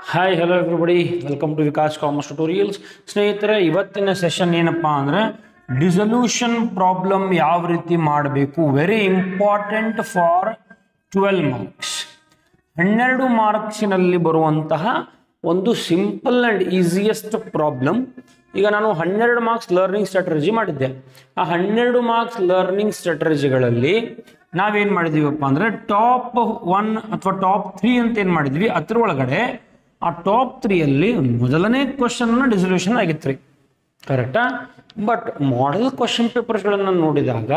Hi hello everybody welcome to Vikas commerce tutorials. ಸ್ನೇಹಿತರೆ, ಇವತ್ತಿನ session ಏನಪ್ಪ ಅಂದರೆ ಡಿಸಲ್ಯೂಷನ್ ಪ್ರಾಬ್ಲಮ್ ಯಾವ ರೀತಿ ಮಾಡಬೇಕು. Very important for 12 marks. 12 ಮಾರ್ಕ್ಸಿನಲ್ಲಿ ಬರುವಂತಹ ಒಂದು ಸಿಂಪಲ್ ಆ್ಯಂಡ್ ಈಸಿಯೆಸ್ಟ್ ಪ್ರಾಬ್ಲಮ್. ಈಗ ನಾನು 12 ಮಾರ್ಕ್ಸ್ ಲರ್ನಿಂಗ್ ಸ್ಟ್ರಾಟಜಿ ಮಾಡಿದ್ದೆ. ಆ 12 ಮಾರ್ಕ್ಸ್ ಲರ್ನಿಂಗ್ ಸ್ಟ್ರಾಟಜಿಗಳಲ್ಲಿ ನಾವೇನು ಮಾಡಿದ್ದೀವಪ್ಪ ಅಂದರೆ ಟಾಪ್ 1 ಅಥವಾ ಟಾಪ್ 3 ಅಂತ ಏನು ಮಾಡಿದ್ವಿ, ಅದ್ರ ಒಳಗಡೆ ಆ ಟಾಪ್ 3ಯಲ್ಲಿ ಮೊದಲನೇ ಕ್ವಶನ್ನ ಡಿಸಲ್ಯೂಷನ್ ಆಗಿತ್ತು ರೀ, ಕರೆಕ್ಟಾ? ಬಟ್ ಮಾಡೆಲ್ ಕ್ವಶನ್ ಪೇಪರ್ಸ್ಗಳನ್ನು ನೋಡಿದಾಗ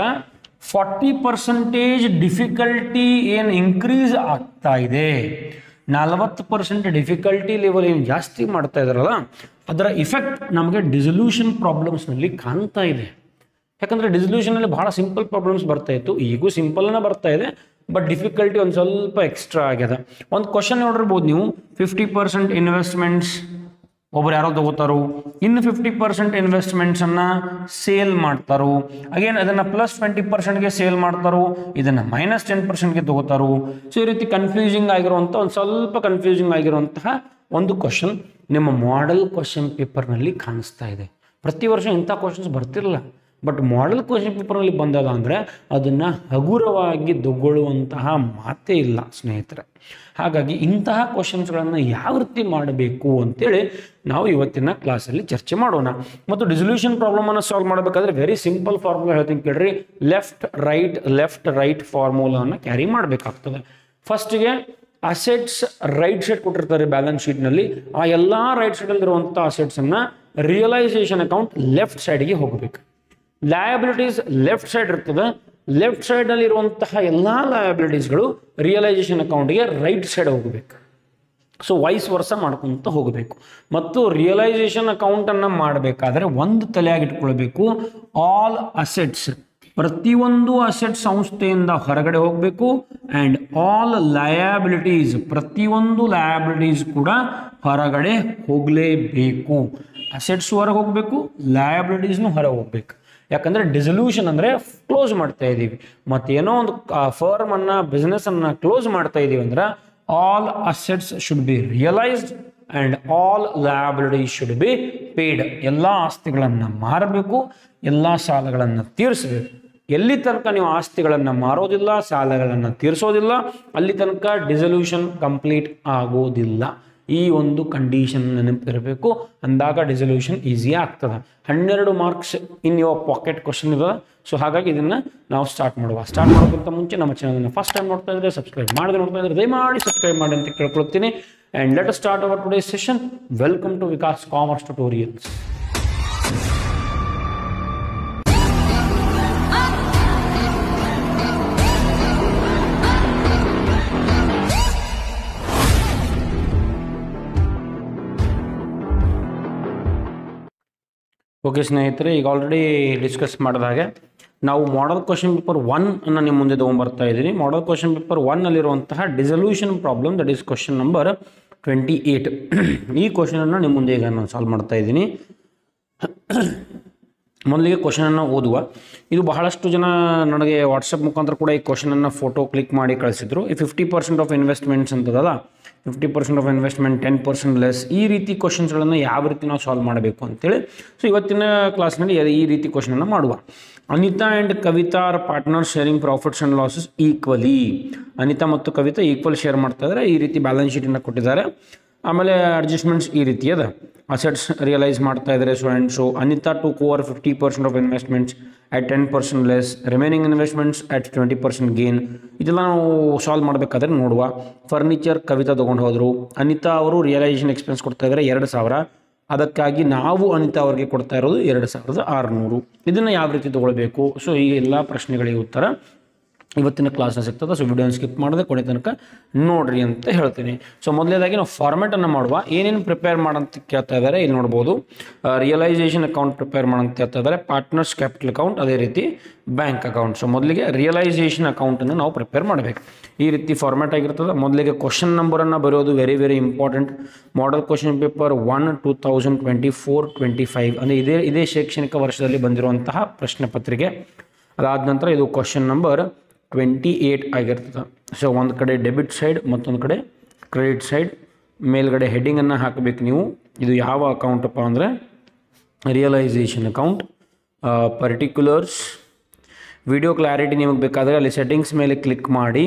40% ಡಿಫಿಕಲ್ಟಿ ಏನು ಇನ್ಕ್ರೀಸ್ ಆಗ್ತಾ ಇದೆ, 40% ಡಿಫಿಕಲ್ಟಿ ಲೆವೆಲ್ ಏನು ಜಾಸ್ತಿ ಮಾಡ್ತಾ ಇದ್ದಾರಲ್ಲ, ಅದರ ಇಫೆಕ್ಟ್ ನಮಗೆ ಡಿಸಲ್ಯೂಷನ್ ಪ್ರಾಬ್ಲಮ್ಸ್ನಲ್ಲಿ ಕಾಣ್ತಾ ಇದೆ. ಯಾಕಂದರೆ ಡಿಸಲ್ಯೂಷನಲ್ಲಿ ಭಾಳ ಸಿಂಪಲ್ ಪ್ರಾಬ್ಲಮ್ಸ್ ಬರ್ತಾ ಇತ್ತು, ಈಗೂ ಸಿಂಪಲ್ನ ಬರ್ತಾ ಇದೆ, ಬಟ್ ಡಿಫಿಕಲ್ಟಿ ಒಂದು ಸ್ವಲ್ಪ ಎಕ್ಸ್ಟ್ರಾ ಆಗ್ಯದ. ಒಂದು ಕ್ವಶನ್ ನೋಡಿರ್ಬೋದು ನೀವು, 50% ಇನ್ವೆಸ್ಟ್ಮೆಂಟ್ಸ್ ಒಬ್ರು ಯಾರೋ ತಗೋತಾರೋ, ಇನ್ನು 50% ಇನ್ವೆಸ್ಟ್ಮೆಂಟ್ಸನ್ನು ಸೇಲ್ ಮಾಡ್ತಾರೋ, ಅಗೇನ್ ಅದನ್ನು +20%ಗೆ ಸೇಲ್ ಮಾಡ್ತಾರೋ, ಇದನ್ನು -10%ಗೆ ತಗೋತಾರೋ. ಸೊ ಈ ರೀತಿ ಕನ್ಫ್ಯೂಸಿಂಗ್ ಆಗಿರುವಂಥ ಒಂದು ಸ್ವಲ್ಪ ಕನ್ಫ್ಯೂಸಿಂಗ್ ಆಗಿರುವಂತಹ ಒಂದು ಕ್ವಶನ್ ನಿಮ್ಮ ಮಾಡೆಲ್ ಕ್ವಶನ್ ಪೇಪರ್ನಲ್ಲಿ ಕಾಣಿಸ್ತಾ ಇದೆ. ಪ್ರತಿ ವರ್ಷ ಇಂಥ ಕ್ವಶನ್ಸ್ ಬರ್ತಿರಲ್ಲ, ಬಟ್ ಮಾಡೆಲ್ ಕ್ವಶನ್ ಪೇಪರ್ನಲ್ಲಿ ಬಂದದ ಅಂದರೆ ಅದನ್ನು ಹಗುರವಾಗಿ ತಗೊಳ್ಳುವಂತಹ ಮಾತೇ ಇಲ್ಲ ಸ್ನೇಹಿತರೆ. ಹಾಗಾಗಿ ಇಂತಹ ಕ್ವಶನ್ಸ್ಗಳನ್ನು ಯಾವ ರೀತಿ ಮಾಡಬೇಕು ಅಂತೇಳಿ ನಾವು ಇವತ್ತಿನ ಕ್ಲಾಸಲ್ಲಿ ಚರ್ಚೆ ಮಾಡೋಣ. ಮತ್ತು ಡಿಸಲ್ಯೂಷನ್ ಪ್ರಾಬ್ಲಮನ್ನು ಸಾಲ್ವ್ ಮಾಡಬೇಕಾದ್ರೆ ವೆರಿ ಸಿಂಪಲ್ ಫಾರ್ಮುಲಾ ಹೇಳ್ತೀನಿ ಕೇಳ್ರಿ. ಲೆಫ್ಟ್ ರೈಟ್ ಫಾರ್ಮುಲಾವನ್ನು ಕ್ಯಾರಿ ಮಾಡಬೇಕಾಗ್ತದೆ. ಫಸ್ಟಿಗೆ ಅಸೆಟ್ಸ್ ರೈಟ್ ಸೈಡ್ ಕೊಟ್ಟಿರ್ತಾರೆ ಬ್ಯಾಲೆನ್ಸ್ ಶೀಟ್ನಲ್ಲಿ. ಆ ಎಲ್ಲ ರೈಟ್ ಸೈಡಲ್ಲಿರುವಂಥ ಅಸೆಟ್ಸನ್ನು ರಿಯಲೈಸೇಷನ್ ಅಕೌಂಟ್ ಲೆಫ್ಟ್ ಸೈಡ್ಗೆ ಹೋಗಬೇಕು. ಲಯಬಿಲಿಟೀಸ್ ಲೆಫ್ಟ್ ಸೈಡ್ ಇರ್ತದೆ, ಲೆಫ್ಟ್ ಸೈಡ್ನಲ್ಲಿ ಇರುವಂತಹ ಎಲ್ಲ ಲಯಬಿಲಿಟೀಸ್ಗಳು ರಿಯಲೈಸೇಷನ್ ಅಕೌಂಟ್ಗೆ ರೈಟ್ ಸೈಡ್ ಹೋಗಬೇಕು. ಸೊ ವೈಸ್ ವರ್ಷ ಮಾಡ್ಕೊತ ಹೋಗಬೇಕು. ಮತ್ತು ರಿಯಲೈಸೇಷನ್ ಅಕೌಂಟನ್ನು ಮಾಡಬೇಕಾದ್ರೆ ಒಂದು ತಲೆಯಾಗಿಟ್ಕೊಳ್ಬೇಕು, ಆಲ್ ಅಸೆಟ್ಸ್, ಪ್ರತಿಯೊಂದು ಅಸೆಟ್ ಸಂಸ್ಥೆಯಿಂದ ಹೊರಗಡೆ ಹೋಗಬೇಕು. ಆ್ಯಂಡ್ ಆಲ್ ಲಯಬಿಲಿಟೀಸ್, ಪ್ರತಿಯೊಂದು ಲಯಬಿಲಿಟೀಸ್ ಕೂಡ ಹೊರಗಡೆ ಹೋಗಲೇಬೇಕು. ಅಸೆಟ್ಸ್ ಹೊರಗೆ ಹೋಗಬೇಕು, ಲಯಬಿಲಿಟೀಸ್ನು ಹೊರಗೆ ಹೋಗ್ಬೇಕು. ಯಾಕಂದರೆ ಡಿಸಲ್ಯೂಷನ್ ಅಂದರೆ ಕ್ಲೋಸ್ ಮಾಡ್ತಾ ಇದ್ದೀವಿ. ಮತ್ತೇನೋ ಒಂದು ಫರ್ಮನ್ನು ಬಿಸ್ನೆಸ್ಸನ್ನು ಕ್ಲೋಸ್ ಮಾಡ್ತಾ ಇದ್ದೀವಿ ಅಂದ್ರೆ all assets should be realised and all liabilities should be paid. ಎಲ್ಲ ಆಸ್ತಿಗಳನ್ನು ಮಾರಬೇಕು, ಎಲ್ಲ ಸಾಲಗಳನ್ನು ತೀರಿಸಬೇಕು. ಎಲ್ಲಿ ತನಕ ನೀವು ಆಸ್ತಿಗಳನ್ನು ಮಾರೋದಿಲ್ಲ, ಸಾಲಗಳನ್ನು ತೀರಿಸೋದಿಲ್ಲ, ಅಲ್ಲಿ ತನಕ ಡಿಸಲ್ಯೂಷನ್ ಕಂಪ್ಲೀಟ್ ಆಗೋದಿಲ್ಲ. ಈ ಒಂದು ಕಂಡೀಷನ್ ನೆನಪಿರಬೇಕು, ಅಂದಾಗ ಡಿಸಲ್ಯೂಷನ್ ಈಸಿ ಆಗ್ತದೆ. 12 marks in your packet question ಇದೆ. ಸೊ ಹಾಗಾಗಿ ಇದನ್ನು ನಾವು ಸ್ಟಾರ್ಟ್ ಮಾಡೋಕ್ಕಿಂತ ಮುಂಚೆ ನಮ್ಮ ಚಾನಲನ್ನು ಫಸ್ಟ್ ಟೈಮ್ ನೋಡ್ತಾ ಇದ್ದರೆ ಸಬ್ಸ್ಕ್ರೈಬ್ ಮಾಡದೆ ನೋಡ್ತಾ ಇದ್ದರೆ ದಯಮಾಡಿ ಸಬ್ಸ್ಕ್ರೈಬ್ ಮಾಡಿ ಅಂತ ಕೇಳ್ಕೊಳ್ತೀನಿ. And let us start our today session. Welcome to Vikas commerce tutorials. Okay ಸ್ನೇಹಿತರೆ, ಈಗ ಆಲ್ರೆಡಿ ಡಿಸ್ಕಸ್ ಮಾಡಿದ ಹಾಗೆ ನಾವು ಮಾಡೆಲ್ ಕ್ವಶನ್ ಪೇಪರ್ 1 ಅನ್ನು ನಿಮ್ಮ ಮುಂದೆ ತೊಗೊಂಡ್ಬರ್ತಾ ಇದ್ದೀನಿ. ಮಾಡೆಲ್ ಕ್ವಶನ್ ಪೇಪರ್ 1 ಅಲ್ಲಿರುವಂತಹ dissolution problem, that is question number 28. ಈ ಕ್ವಶನನ್ನು ನಿಮ್ಮ ಮುಂದೆ ಈಗ ನಾನು ಸಾಲ್ವ್ ಮಾಡ್ತಾ ಇದ್ದೀನಿ. ಮೊದಲಿಗೆ ಕ್ವಶನನ್ನು ಓದುವ. ಇದು ಬಹಳಷ್ಟು ಜನ ನನಗೆ ವಾಟ್ಸಪ್ ಮುಖಾಂತರ ಕೂಡ ಈ ಕ್ವಶನನ್ನು ಫೋಟೋ ಕ್ಲಿಕ್ ಮಾಡಿ ಕಳಿಸಿದ್ರು. ಈ 50% ಆಫ್ ಇನ್ವೆಸ್ಟ್ಮೆಂಟ್ಸ್ ಅಂತದಲ್ಲ, 50% ಆಫ್ ಇನ್ವೆಸ್ಟ್ಮೆಂಟ್, 10% ಲೆಸ್, ಈ ರೀತಿ ಕ್ವಶನ್ಸ್ಗಳನ್ನು ಯಾವ ರೀತಿ ನಾವು ಸಾಲ್ವ್ ಮಾಡಬೇಕು ಅಂತೇಳಿ. ಸೊ ಇವತ್ತಿನ ಕ್ಲಾಸ್ನಲ್ಲಿ ಈ ರೀತಿ ಕ್ವಶನನ್ನು ಮಾಡುವ. Anita and Kavita are partner sharing profits and losses equally. Anita ಮತ್ತು ಕವಿತಾ ಈಕ್ವಲ್ ಶೇರ್ ಮಾಡ್ತಾ ಇದ್ದಾರೆ. ಈ ರೀತಿ ಬ್ಯಾಲೆನ್ಸ್ ಶೀಟನ್ನು ಕೊಟ್ಟಿದ್ದಾರೆ. ಆಮೇಲೆ ಅಡ್ಜಸ್ಟ್ಮೆಂಟ್ಸ್ ಈ ರೀತಿ ಅದ. ಅಸೆಟ್ಸ್ ರಿಯಲೈಸ್ ಮಾಡ್ತಾ ಇದ್ದಾರೆ so and so. Anita took over 50% of investments at 10% less, remaining investments at 20% gain. ಇದೆಲ್ಲ ನಾವು ಸಾಲ್ವ್ ಮಾಡಬೇಕಾದ್ರೆ ನೋಡುವ. ಫರ್ನಿಚರ್ ಕವಿತಾ ತೊಗೊಂಡು ಹೋದರು. ಅನಿತಾ ಅವರು ರಿಯಲೈಸೇಷನ್ ಎಕ್ಸ್ಪೆನ್ಸ್ ಕೊಡ್ತಾ ಇದ್ದಾರೆ 2,000. ಅದಕ್ಕಾಗಿ ನಾವು ಅನಿತಾ ಅವರಿಗೆ ಕೊಡ್ತಾ ಇರೋದು 2,600. ಇದನ್ನು ಯಾವ ರೀತಿ ತೊಗೊಳ್ಬೇಕು? ಸೊ ಈ ಎಲ್ಲ ಪ್ರಶ್ನೆಗಳಿಗೆ ಉತ್ತರ ಇವತ್ತಿನ ಕ್ಲಾಸ್ನ ಸಿಗ್ತದೆ. ಸೊ ವಿಡಿಯೋನ ಸ್ಕಿಪ್ ಮಾಡಿದೆ ಕೊನೆ ತನಕ ನೋಡ್ರಿ ಅಂತ ಹೇಳ್ತೀನಿ. ಸೊ ಮೊದಲನೇದಾಗಿ ನಾವು ಫಾರ್ಮೆಟನ್ನು ಮಾಡುವ. ಏನೇನು ಪ್ರಿಪೇರ್ ಮಾಡಂತ ಕೇಳ್ತಾ ಇದ್ದಾರೆ ಇಲ್ಲಿ ನೋಡ್ಬೋದು. ರಿಯಲೈಸೇಷನ್ ಅಕೌಂಟ್ ಪ್ರಿಪೇರ್ ಮಾಡಂತ ಹೇಳ್ತಾ ಇದ್ದಾರೆ, ಪಾರ್ಟ್ನರ್ಸ್ ಕ್ಯಾಪಿಟಲ್ ಅಕೌಂಟ್, ಅದೇ ರೀತಿ ಬ್ಯಾಂಕ್ ಅಕೌಂಟ್. ಸೊ ಮೊದಲಿಗೆ ರಿಯಲೈಸೇಷನ್ ಅಕೌಂಟನ್ನು ನಾವು ಪ್ರಿಪೇರ್ ಮಾಡಬೇಕು. ಈ ರೀತಿ ಫಾರ್ಮ್ಯಾಟ್ ಆಗಿರ್ತದೆ. ಮೊದಲಿಗೆ ಕ್ವಶನ್ ನಂಬರನ್ನು ಬರೆಯೋದು very very important. Model question paper 1 2024-25 ಅಂದರೆ ಇದೇ ಶೈಕ್ಷಣಿಕ ವರ್ಷದಲ್ಲಿ ಬಂದಿರುವಂತಹ ಪ್ರಶ್ನೆ ಪತ್ರಿಕೆ. ಅದಾದ ನಂತರ ಇದು ಕ್ವಶನ್ ನಂಬರ್ 28 ಆಗಿರ್ತದೆ. ಸೊ ಒಂದು ಕಡೆ ಡೆಬಿಟ್ ಸೈಡ್, ಮತ್ತೊಂದು ಕಡೆ ಕ್ರೆಡಿಟ್ ಸೈಡ್ ಮೇಲ್ಗಡೆ ಹೆಡ್ಡಿಂಗನ್ನು ಹಾಕಬೇಕು ನೀವು. ಇದು ಯಾವ ಅಕೌಂಟಪ್ಪ ಅಂದರೆ realisation account. Particulars video clarity ನಿಮಗೆ ಬೇಕಾದರೆ ಅಲ್ಲಿ ಸೆಟ್ಟಿಂಗ್ಸ್ ಮೇಲೆ ಕ್ಲಿಕ್ ಮಾಡಿ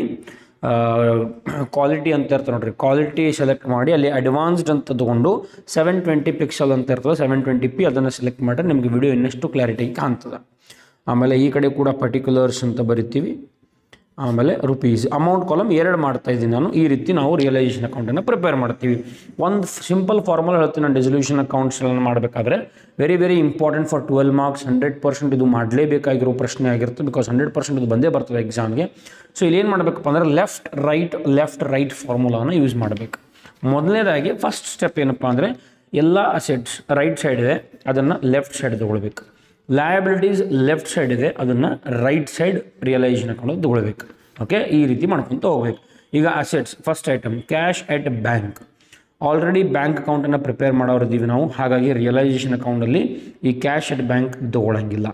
ಕ್ವಾಲಿಟಿ ಅಂತ ಇರ್ತದೆ ನೋಡಿರಿ, ಕ್ವಾಲಿಟಿ ಸೆಲೆಕ್ಟ್ ಮಾಡಿ ಅಲ್ಲಿ ಅಡ್ವಾನ್ಸ್ಡ್ ಅಂತ ತೊಗೊಂಡು 720 ಪಿಕ್ಸೆಲ್ ಅಂತ ಇರ್ತದೆ 720p ಅದನ್ನು ಸೆಲೆಕ್ಟ್ ಮಾಡಿದ್ರೆ ನಿಮಗೆ ವಿಡಿಯೋ ಇನ್ನಷ್ಟು ಕ್ಲಾರಿಟಿ ಕಾಣ್ತದೆ. ಆಮೇಲೆ ಈ ಕಡೆ ಕೂಡ ಪರ್ಟಿಕ್ಯುಲರ್ಸ್ ಅಂತ ಬರಿತೀವಿ. ಆಮೇಲೆ ರುಪೀಸ್ ಅಮೌಂಟ್ ಕಾಲಮ್ 2 ಮಾಡ್ತಾ ಇದ್ದೀನಿ ನಾನು. ಈ ರೀತಿ ನಾವು ರಿಯಲೈಸೇಷನ್ ಅಕೌಂಟನ್ನು ಪ್ರಿಪೇರ್ ಮಾಡ್ತೀವಿ. ಒಂದು ಸಿಂಪಲ್ ಫಾರ್ಮುಲಾ ಹೇಳ್ತೀನಿ ನಾನು ಡಿಸಲ್ಯೂಷನ್ ಅಕೌಂಟ್ಸ್ಗಳನ್ನು ಮಾಡಬೇಕಾದ್ರೆ. ವೆರಿ ಇಂಪಾರ್ಟೆಂಟ್ ಫಾರ್ 12 ಮಾರ್ಕ್ಸ್ 100% ಇದು ಮಾಡಲೇಬೇಕಾಗಿರೋ ಪ್ರಶ್ನೆ ಆಗಿರುತ್ತೆ. ಬಿಕಾಸ್ 100% ಇದು ಬಂದೇ ಬರ್ತದೆ ಎಕ್ಸಾಮ್ಗೆ. ಸೊ ಇಲ್ಲಿ ಏನು ಮಾಡಬೇಕಪ್ಪ ಅಂದರೆ ಲೆಫ್ಟ್ ರೈಟ್ ಫಾರ್ಮುಲಾನ ಯೂಸ್ ಮಾಡಬೇಕು. ಮೊದಲನೇದಾಗಿ ಫಸ್ಟ್ ಸ್ಟೆಪ್ ಏನಪ್ಪ ಅಂದರೆ ಎಲ್ಲ ಅಸೆಟ್ಸ್ ರೈಟ್ ಸೈಡ್ ಇದೆ, ಅದನ್ನು ಲೆಫ್ಟ್ ಸೈಡ್ ತೊಗೊಳ್ಬೇಕು. ಲಯಬಿಲಿಟೀಸ್ ಲೆಫ್ಟ್ ಸೈಡ್ ಇದೆ, ಅದನ್ನು ರೈಟ್ ಸೈಡ್ ರಿಯಲೈಸೇಷನ್ ಅಕೌಂಟ್ ತೊಗೊಳ್ಬೇಕು. ಓಕೆ, ಈ ರೀತಿ ಮಾಡ್ಕೊತ ಹೋಗ್ಬೇಕು. ಈಗ assets first item cash at bank. Already bank ಅಕೌಂಟನ್ನು ಪ್ರಿಪೇರ್ ಮಾಡೋರಿದ್ದೀವಿ ನಾವು, ಹಾಗಾಗಿ ರಿಯಲೈಸೇಷನ್ ಅಕೌಂಟಲ್ಲಿ ಈ ಕ್ಯಾಶ್ ಎಟ್ ಬ್ಯಾಂಕ್ ತೊಗೊಳಂಗಿಲ್ಲ.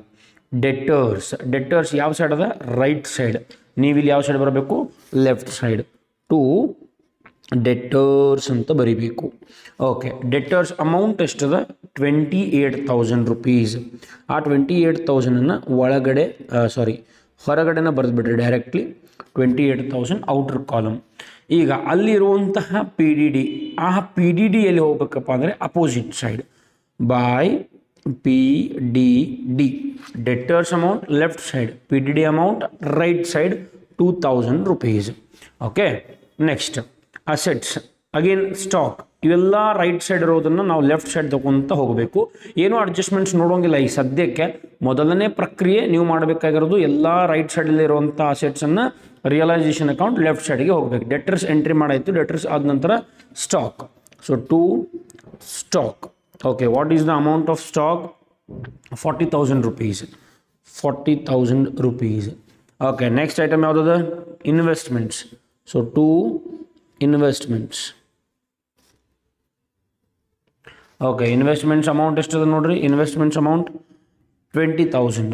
ಡೆಟರ್ಸ್ ಯಾವ ಸೈಡ್ ಅದ? Right side. ನೀವಿಲ್ಲಿ ಯಾವ ಸೈಡ್ ಬರಬೇಕು? Left side. ಟು ಡೆಟರ್ಸ್ ಅಂತ ಬರಿಬೇಕು. ಓಕೆ, ಡೆಟರ್ಸ್ ಅಮೌಂಟ್ ಎಷ್ಟದ? 28,000 ರುಪೀಸ್. ಆ 28,000 ಒಳಗಡೆ ಹೊರಗಡೆನ ಬರೆದುಬಿಟ್ರಿ ಡೈರೆಕ್ಟ್ಲಿ 28,000 ಔಟರ್ ಕಾಲಮ್. ಈಗ ಅಲ್ಲಿರುವಂತಹ PDD, ಆ PDD ಎಲ್ಲಿ ಹೋಗ್ಬೇಕಪ್ಪ ಅಂದರೆ opposite side by PDD. Debtors amount left side, PDD amount right side 2,000 rupees. Okay, next assets again stock. ಇವೆಲ್ಲ ರೈಟ್ ಸೈಡ್ ಇರೋದನ್ನು ನಾವು ಲೆಫ್ಟ್ ಸೈಡ್ ತಗೊಂತ ಹೋಗಬೇಕು. ಏನೂ ಅಡ್ಜಸ್ಟ್ಮೆಂಟ್ಸ್ ನೋಡೋಂಗಿಲ್ಲ ಈ ಸದ್ಯಕ್ಕೆ. ಮೊದಲನೇ ಪ್ರಕ್ರಿಯೆ ನೀವು ಮಾಡಬೇಕಾಗಿರೋದು ಎಲ್ಲ ರೈಟ್ ಸೈಡಲ್ಲಿ ಇರುವಂಥ ಅಸೆಟ್ಸನ್ನು ರಿಯಲೈಸೇಷನ್ ಅಕೌಂಟ್ ಲೆಫ್ಟ್ ಸೈಡ್ಗೆ ಹೋಗಬೇಕು. Debtors entry ಮಾಡಾಯಿತು. ಡೆಟರ್ಸ್ ಆದ ನಂತರ stock. So to stock. Okay, what is the amount of stock? 40,000 rupees. 40,000 rupees. Okay, next item ಯಾವುದದ? Investments. So to investments. Okay, investments amount ಎಷ್ಟದ ನೋಡ್ರಿ? Investments amount 20,000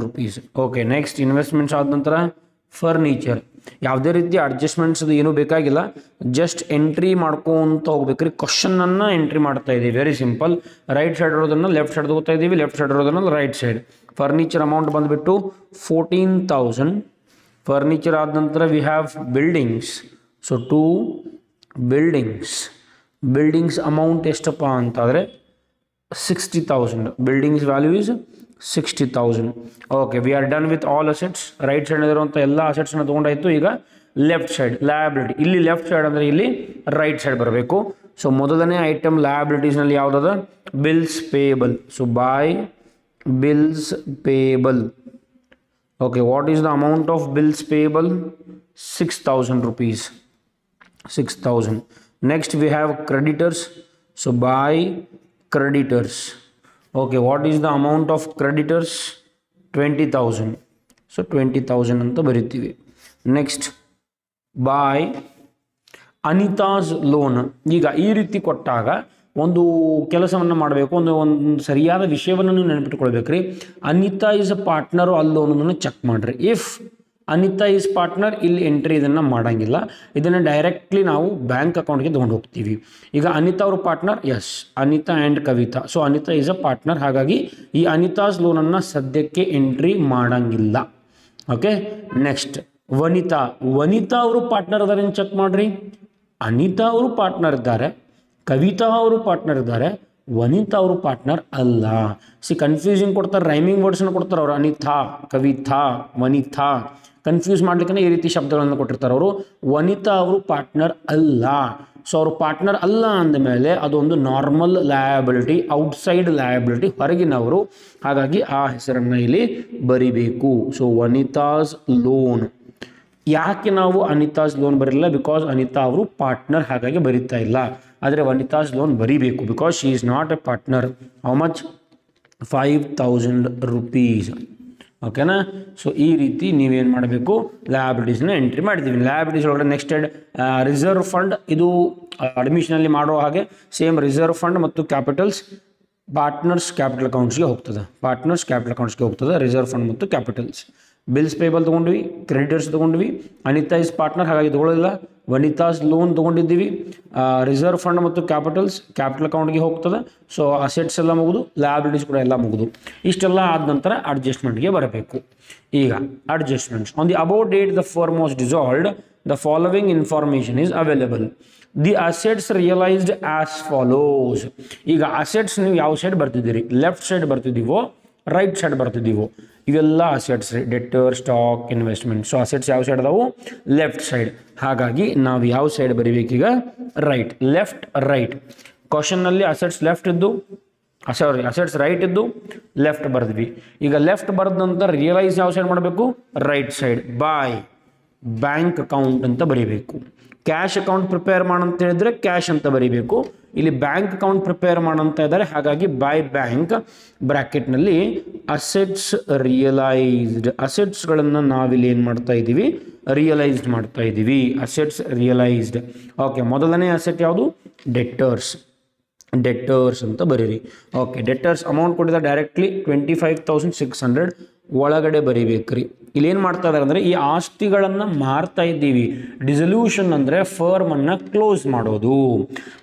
rupees. Okay, next investments ಆದ ನಂತರ furniture. ಯಾವುದೇ ರೀತಿ adjustments ಅದು ಏನೂ ಬೇಕಾಗಿಲ್ಲ, ಜಸ್ಟ್ ಎಂಟ್ರಿ ಮಾಡ್ಕೊಂತ ಹೋಗ್ಬೇಕ್ರಿ. ಕ್ವಶನನ್ನು ಎಂಟ್ರಿ ಮಾಡ್ತಾ ಇದ್ದೀವಿ. Very simple. ರೈಟ್ ಸೈಡ್ ಇರೋದನ್ನು ಲೆಫ್ಟ್ ಸೈಡ್ ತಗೋತಾ ಇದ್ದೀವಿ, ಲೆಫ್ಟ್ ಸೈಡ್ ಇರೋದನ್ನು ರೈಟ್ ಸೈಡ್. ಫರ್ನಿಚರ್ ಅಮೌಂಟ್ ಬಂದುಬಿಟ್ಟು 14,000. ಫರ್ನಿಚರ್ ಆದ ನಂತರ we have buildings. So to buildings amount ಎಷ್ಟಪ್ಪ ಅಂತಾದರೆ 60,000. Buildings value is 60,000. Okay, we are done with all assets. Right side ಇರುವಂಥ ಎಲ್ಲ ಅಸೆಟ್ಸ್ನ ತೊಗೊಂಡಾಯಿತು. ಈಗ ಲೆಫ್ಟ್ ಸೈಡ್ ಲಯಬಿಲಿಟಿ. ಇಲ್ಲಿ ಲೆಫ್ಟ್ ಸೈಡ್ ಅಂದರೆ ಇಲ್ಲಿ ರೈಟ್ ಸೈಡ್ ಬರಬೇಕು. ಸೊ ಮೊದಲನೇ ಐಟಮ್ ಲಯಬಿಲಿಟೀಸ್ನಲ್ಲಿ ಯಾವುದದ? Bills payable. So by bills payable. Okay, what is the amount of bills payable? 6,000 rupees. 6,000. Next we have creditors. So by creditors. Okay, what is the amount of creditors? 20,000. So 20,000 ಅಂತ ಬರೀತೀವಿ. Next by Anita's loan. ಈಗ ಈ ರೀತಿ ಕೊಟ್ಟಾಗ ಒಂದು ಕೆಲಸವನ್ನು ಮಾಡಬೇಕು, ಒಂದು ಸರಿಯಾದ ವಿಷಯವನ್ನು ನೀವು ನೆನಪಿಟ್ಕೊಳ್ಬೇಕ್ರಿ. ಅನಿತಾ ಈಸ್ ಅ ಪಾರ್ಟ್ನರು ಅಲ್ಲೋ ಅನ್ನೋದನ್ನು ಚೆಕ್ ಮಾಡಿರಿ. ಇಫ್ ಅನಿತಾ ಈಸ್ ಪಾರ್ಟ್ನರ್, ಇಲ್ಲಿ ಎಂಟ್ರಿ ಇದನ್ನು ಮಾಡೋಂಗಿಲ್ಲ. ಇದನ್ನು ಡೈರೆಕ್ಟ್ಲಿ ನಾವು ಬ್ಯಾಂಕ್ ಅಕೌಂಟ್ಗೆ ತೊಗೊಂಡು ಹೋಗ್ತೀವಿ. ಈಗ ಅನಿತಾ ಅವರು partner, yes, Anita and Kavita. So Anita is a partner, ಹಾಗಾಗಿ ಈ ಅನಿತಾಸ್ ಲೋನನ್ನು ಸದ್ಯಕ್ಕೆ ಎಂಟ್ರಿ ಮಾಡೋಂಗಿಲ್ಲ. ಓಕೆ, ನೆಕ್ಸ್ಟ್ ವನಿತಾ ಅವರು ಪಾರ್ಟ್ನರ್ ಅದಾರೇನು ಚೆಕ್ ಮಾಡಿರಿ. ಅನಿತಾ ಅವರು ಪಾರ್ಟ್ನರ್ ಇದ್ದಾರೆ, ಕವಿತಾ ಅವರು ಪಾರ್ಟ್ನರ್ ಇದ್ದಾರೆ, ವನಿತಾ ಅವರು ಪಾರ್ಟ್ನರ್ ಅಲ್ಲ. ಕನ್ಫ್ಯೂಸಿಂಗ್ ಕೊಡ್ತಾರೆ, ರೈಮಿಂಗ್ ವರ್ಡ್ಸನ್ನು ಕೊಡ್ತಾರೆ ಅವರು. ಅನಿತಾ, ಕವಿತಾ, ವನಿತಾ ಕನ್ಫ್ಯೂಸ್ ಮಾಡ್ಲಿಕ್ಕೆ ಈ ರೀತಿ ಶಬ್ದಗಳನ್ನು ಕೊಟ್ಟಿರ್ತಾರೆ ಅವರು. ವನಿತಾ ಅವರು ಪಾರ್ಟ್ನರ್ ಅಲ್ಲ. ಸೊ ಅವರು ಪಾರ್ಟ್ನರ್ ಅಲ್ಲ ಅಂದಮೇಲೆ ಅದೊಂದು ನಾರ್ಮಲ್ ಲಯಬಿಲಿಟಿ, ಔಟ್ಸೈಡ್ ಲಯಬಿಲಿಟಿ, ಹೊರಗಿನವರು. ಹಾಗಾಗಿ ಆ ಹೆಸರನ್ನು ಇಲ್ಲಿ ಬರಿಬೇಕು. So Vanita's loan. ಯಾಕೆ ನಾವು ಅನಿತಾಸ್ ಲೋನ್ ಬರಲಿಲ್ಲ? ಬಿಕಾಸ್ ಅನಿತಾ ಅವರು ಪಾರ್ಟ್ನರ್, ಹಾಗಾಗಿ ಬರೀತಾ ಇಲ್ಲ. ಆದರೆ ವನಿತಾಸ್ ಲೋನ್ ಬರೀಬೇಕು because she is not a partner. How much? 5,000 rupees. ಓಕೆನಾ? ಸೊ ಈ ರೀತಿ ನೀವೇನು ಮಾಡಬೇಕು? ಲಯಬಿಲಿಟೀಸ್ನ ಎಂಟ್ರಿ ಮಾಡಿದ್ದೀವಿ. ಲಯಬಿಲಿಟೀಸ್ ಒಳಗಡೆ ನೆಕ್ಸ್ಟೆಡ್ ರಿಸರ್ವ್ ಫಂಡ್. ಇದು ಅಡ್ಮಿಷನಲ್ಲಿ ಮಾಡೋ ಹಾಗೆ ಸೇಮ್ ರಿಸರ್ವ್ ಫಂಡ್ ಮತ್ತು ಕ್ಯಾಪಿಟಲ್ಸ್ ಪಾರ್ಟ್ನರ್ಸ್ ಕ್ಯಾಪಿಟಲ್ ಅಕೌಂಟ್ಸ್ಗೆ ಹೋಗ್ತದೆ. ರಿಸರ್ವ್ ಫಂಡ್ ಮತ್ತು ಕ್ಯಾಪಿಟಲ್ಸ್. ಬಿಲ್ಸ್ ಪೇಬಲ್ ತೊಗೊಂಡ್ವಿ, ಕ್ರೆಡಿಟರ್ಸ್ ತೊಗೊಂಡ್ವಿ, ಅನಿತಾ ಇಸ್ ಪಾರ್ಟ್ನರ್ ಹಾಗಾಗಿ ತೊಗೊಳ್ಳೋದಿಲ್ಲ, ವನಿತಾಸ್ ಲೋನ್ ತೊಗೊಂಡಿದ್ದೀವಿ, ರಿಸರ್ವ್ ಫಂಡ್ ಮತ್ತು ಕ್ಯಾಪಿಟಲ್ ಅಕೌಂಟ್ಗೆ ಹೋಗ್ತದೆ. ಸೊ ಅಸೆಟ್ಸ್ ಎಲ್ಲ ಮುಗಿದು, ಲಯಬಿಲಿಟೀಸ್ ಕೂಡ ಎಲ್ಲ ಮುಗಿದು. ಇಷ್ಟೆಲ್ಲ ಆದ ನಂತರ ಅಡ್ಜಸ್ಟ್ಮೆಂಟ್ಗೆ ಬರಬೇಕು. ಈಗ adjustments on the above date the firm was dissolved, the following information is available. The assets realised as follows. ಈಗ ಅಸೆಟ್ಸ್ ನೀವು ಯಾವ ಸೈಡ್ ಬರ್ತಿದ್ದೀರಿ, ಲೆಫ್ಟ್ ಸೈಡ್ ಬರ್ತಿದ್ದೀವೋ ರೈಟ್ ಸೈಡ್ ಬರ್ತಿದ್ದೀವೋ, ಇವೆಲ್ಲ ಅಸೆಟ್ಸ್ ರೀ, debtor, stock, investment. So assets ಯಾವ side ಅದಾವು, ಲೆಫ್ಟ್ ಸೈಡ್. ಹಾಗಾಗಿ ನಾವು ಯಾವ ಸೈಡ್ ಬರೀಬೇಕೀಗ, ರೈಟ್, ಲೆಫ್ಟ್ ರೈಟ್. ಕ್ವಶನ್ನಲ್ಲಿ ಅಸೆಟ್ಸ್ ಲೆಫ್ಟ್ ಇದ್ದು, ಅಸೆಟ್ಸ್ ರೈಟ್ ಇದ್ದು ಲೆಫ್ಟ್ ಬರೆದ್ವಿ. ಈಗ ಲೆಫ್ಟ್ ಬರೆದ ನಂತರ ರಿಯಲೈಸ್ ಯಾವ ಸೈಡ್ ಮಾಡಬೇಕು, right side. By bank account ಅಂತ ಬರೀಬೇಕು. ಕ್ಯಾಶ್ ಅಕೌಂಟ್ ಪ್ರಿಪೇರ್ ಮಾಡಂತ ಹೇಳಿದ್ರೆ ಕ್ಯಾಶ್ ಅಂತ ಬರೀಬೇಕು. ಇಲ್ಲಿ ಬ್ಯಾಂಕ್ ಅಕೌಂಟ್ ಪ್ರಿಪೇರ್ ಮಾಡಂತ ಇದ್ದಾರೆ, ಹಾಗಾಗಿ ಬೈ ಬ್ಯಾಂಕ್ ಬ್ರ್ಯಾಕೆಟ್ನಲ್ಲಿ ಅಸೆಟ್ಸ್ ರಿಯಲೈಸ್ಡ್. ಅಸೆಟ್ಸ್ಗಳನ್ನು ನಾವಿಲ್ಲಿ ಏನು ಮಾಡ್ತಾ ಇದ್ದೀವಿ, ರಿಯಲೈಸ್ಡ್ ಮಾಡ್ತಾ ಇದ್ದೀವಿ. Assets realised. ಓಕೆ, ಮೊದಲನೇ ಅಸೆಟ್ ಯಾವುದು, ಡೆಟರ್ಸ್ ಅಂತ ಬರೀರಿ. ಓಕೆ, ಡೆಟರ್ಸ್ ಅಮೌಂಟ್ ಕೊಟ್ಟಿದ್ದಾರೆ ಡೈರೆಕ್ಟ್ಲಿ 25,600 ಒಳಗಡೆ ಬರೀಬೇಕ್ರಿ. ಇಲ್ಲಿ ಏನು ಮಾಡ್ತಾ ಇದ್ದಾರೆ ಅಂದರೆ, ಈ ಆಸ್ತಿಗಳನ್ನು ಮಾರ್ತಾ ಇದ್ದೀವಿ. ಡಿಸಲ್ಯೂಷನ್ ಅಂದರೆ ಫರ್ಮನ್ನು ಕ್ಲೋಸ್ ಮಾಡೋದು.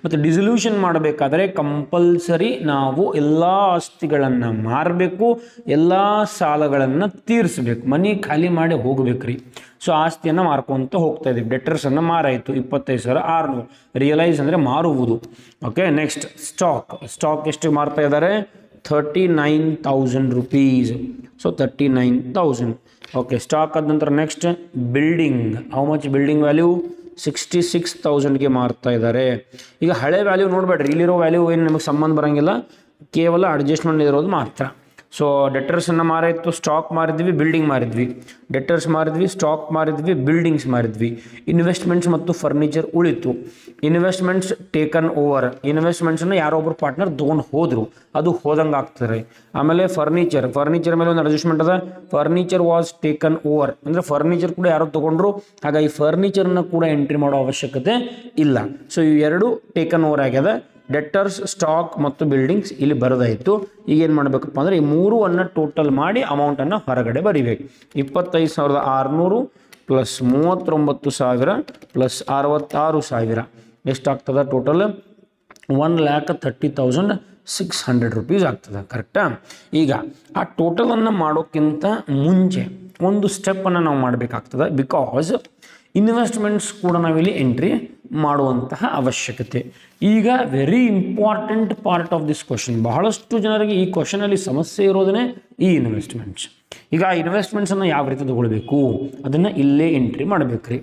ಮತ್ತು ಡಿಸಲ್ಯೂಷನ್ ಮಾಡಬೇಕಾದ್ರೆ ಕಂಪಲ್ಸರಿ ನಾವು ಎಲ್ಲ ಆಸ್ತಿಗಳನ್ನು ಮಾರಬೇಕು, ಎಲ್ಲ ಸಾಲಗಳನ್ನು ತೀರಿಸಬೇಕು, ಮನಿ ಖಾಲಿ ಮಾಡಿ ಹೋಗ್ಬೇಕ್ರಿ. ಸೊ ಆಸ್ತಿಯನ್ನು ಮಾರ್ಕೊಂತ ಹೋಗ್ತಾ ಇದ್ದೀವಿ. ಡೆಟರ್ಸನ್ನು ಮಾರಾಯಿತು 25,600. ರಿಯಲೈಸ್ ಅಂದರೆ ಮಾರುವುದು. ಓಕೆ, ನೆಕ್ಸ್ಟ್ ಸ್ಟಾಕ್ ಎಷ್ಟು ಮಾರ್ತಾ ಇದ್ದಾರೆ, 39,000 rupees. ಸೊ 39,000. ಓಕೆ, ಸ್ಟಾಕ್ ಆದ ನಂತರ next building. How much building value, 66,000ಗೆ ಮಾರ್ತಾ ಇದ್ದಾರೆ. ಈಗ ಹಳೆ ವ್ಯಾಲ್ಯೂ ನೋಡಬೇಡ್ರಿ, ಇಲ್ಲಿರೋ ವ್ಯಾಲ್ಯೂ ಏನು ನಿಮಗೆ ಸಂಬಂಧ ಬರೋಂಗಿಲ್ಲ, ಕೇವಲ ಅಡ್ಜಸ್ಟ್ಮೆಂಟ್ ಇರೋದು ಮಾತ್ರ. ಸೊ ಡೆಟರ್ಸನ್ನು ಮಾರಾಯಿತು, ಸ್ಟಾಕ್ ಮಾರಿದ್ವಿ, ಬಿಲ್ಡಿಂಗ್ ಮಾರಿದ್ವಿ. ಡೆಟರ್ಸ್ ಮಾರಿದ್ವಿ, ಸ್ಟಾಕ್ ಮಾರಿದ್ವಿ, ಬಿಲ್ಡಿಂಗ್ಸ್ ಮಾರಿದ್ವಿ. ಇನ್ವೆಸ್ಟ್ಮೆಂಟ್ಸ್ ಮತ್ತು ಫರ್ನಿಚರ್ ಉಳಿತು. Investments taken over. ಇನ್ವೆಸ್ಟ್ಮೆಂಟ್ಸನ್ನು ಯಾರೊಬ್ಬರು ಪಾರ್ಟ್ನರ್ ತೊಗೊಂಡು ಹೋದರು, ಅದು ಹೋದಂಗೆ ಆಗ್ತಾರೆ. ಆಮೇಲೆ ಫರ್ನಿಚರ್ ಮೇಲೆ ಒಂದು ಅಡ್ಜಸ್ಟ್ಮೆಂಟ್ ಅದ. ಫರ್ನಿಚರ್ ವಾಸ್ ಟೇಕನ್ ಓವರ್ ಅಂದರೆ ಫರ್ನಿಚರ್ ಕೂಡ ಯಾರೋ ತೊಗೊಂಡ್ರು, ಹಾಗಾಗಿ ಫರ್ನಿಚರ್ನ ಕೂಡ ಎಂಟ್ರಿ ಮಾಡೋ ಅವಶ್ಯಕತೆ ಇಲ್ಲ. ಸೊ ಇವೆರಡು ಟೇಕನ್ ಓವರ್ ಆಗ್ಯದ. ಡೆಟರ್ಸ್, ಸ್ಟಾಕ್ ಮತ್ತು ಬಿಲ್ಡಿಂಗ್ಸ್ ಇಲ್ಲಿ ಬರೋದಾಯಿತು. ಈಗ ಏನು ಮಾಡಬೇಕಪ್ಪ ಅಂದರೆ, ಈ ಮೂರನ್ನು ಟೋಟಲ್ ಮಾಡಿ ಅಮೌಂಟನ್ನು ಹೊರಗಡೆ ಬರಿಬೇಕು. 25,600 ಪ್ಲಸ್ 39,000 ಪ್ಲಸ್ 66,000 ಎಷ್ಟಾಗ್ತದೆ ಟೋಟಲ್, 1,30,600 rupees ಆಗ್ತದೆ. ಕರೆಕ್ಟಾ? ಈಗ ಆ ಟೋಟಲನ್ನು ಮಾಡೋಕ್ಕಿಂತ ಮುಂಚೆ ಒಂದು ಸ್ಟೆಪ್ಪನ್ನು ನಾವು ಮಾಡಬೇಕಾಗ್ತದೆ. ಬಿಕಾಸ್ ಇನ್ವೆಸ್ಟ್ಮೆಂಟ್ಸ್ ಕೂಡ ನಾವಿಲ್ಲಿ ಎಂಟ್ರಿ ಮಾಡುವಂತಹ ಅವಶ್ಯಕತೆ. ಈಗ very important part of this question. ಬಹಳಷ್ಟು ಜನರಿಗೆ ಈ ಕ್ವಶನಲ್ಲಿ ಸಮಸ್ಯೆ ಇರೋದೇ ಈ ಇನ್ವೆಸ್ಟ್ಮೆಂಟ್ಸ್. ಈಗ ಆ ಇನ್ವೆಸ್ಟ್ಮೆಂಟ್ಸನ್ನು ಯಾವ ರೀತಿ ತಗೊಳ್ಬೇಕು ಅದನ್ನು ಇಲ್ಲೇ ಎಂಟ್ರಿ ಮಾಡಬೇಕ್ರಿ.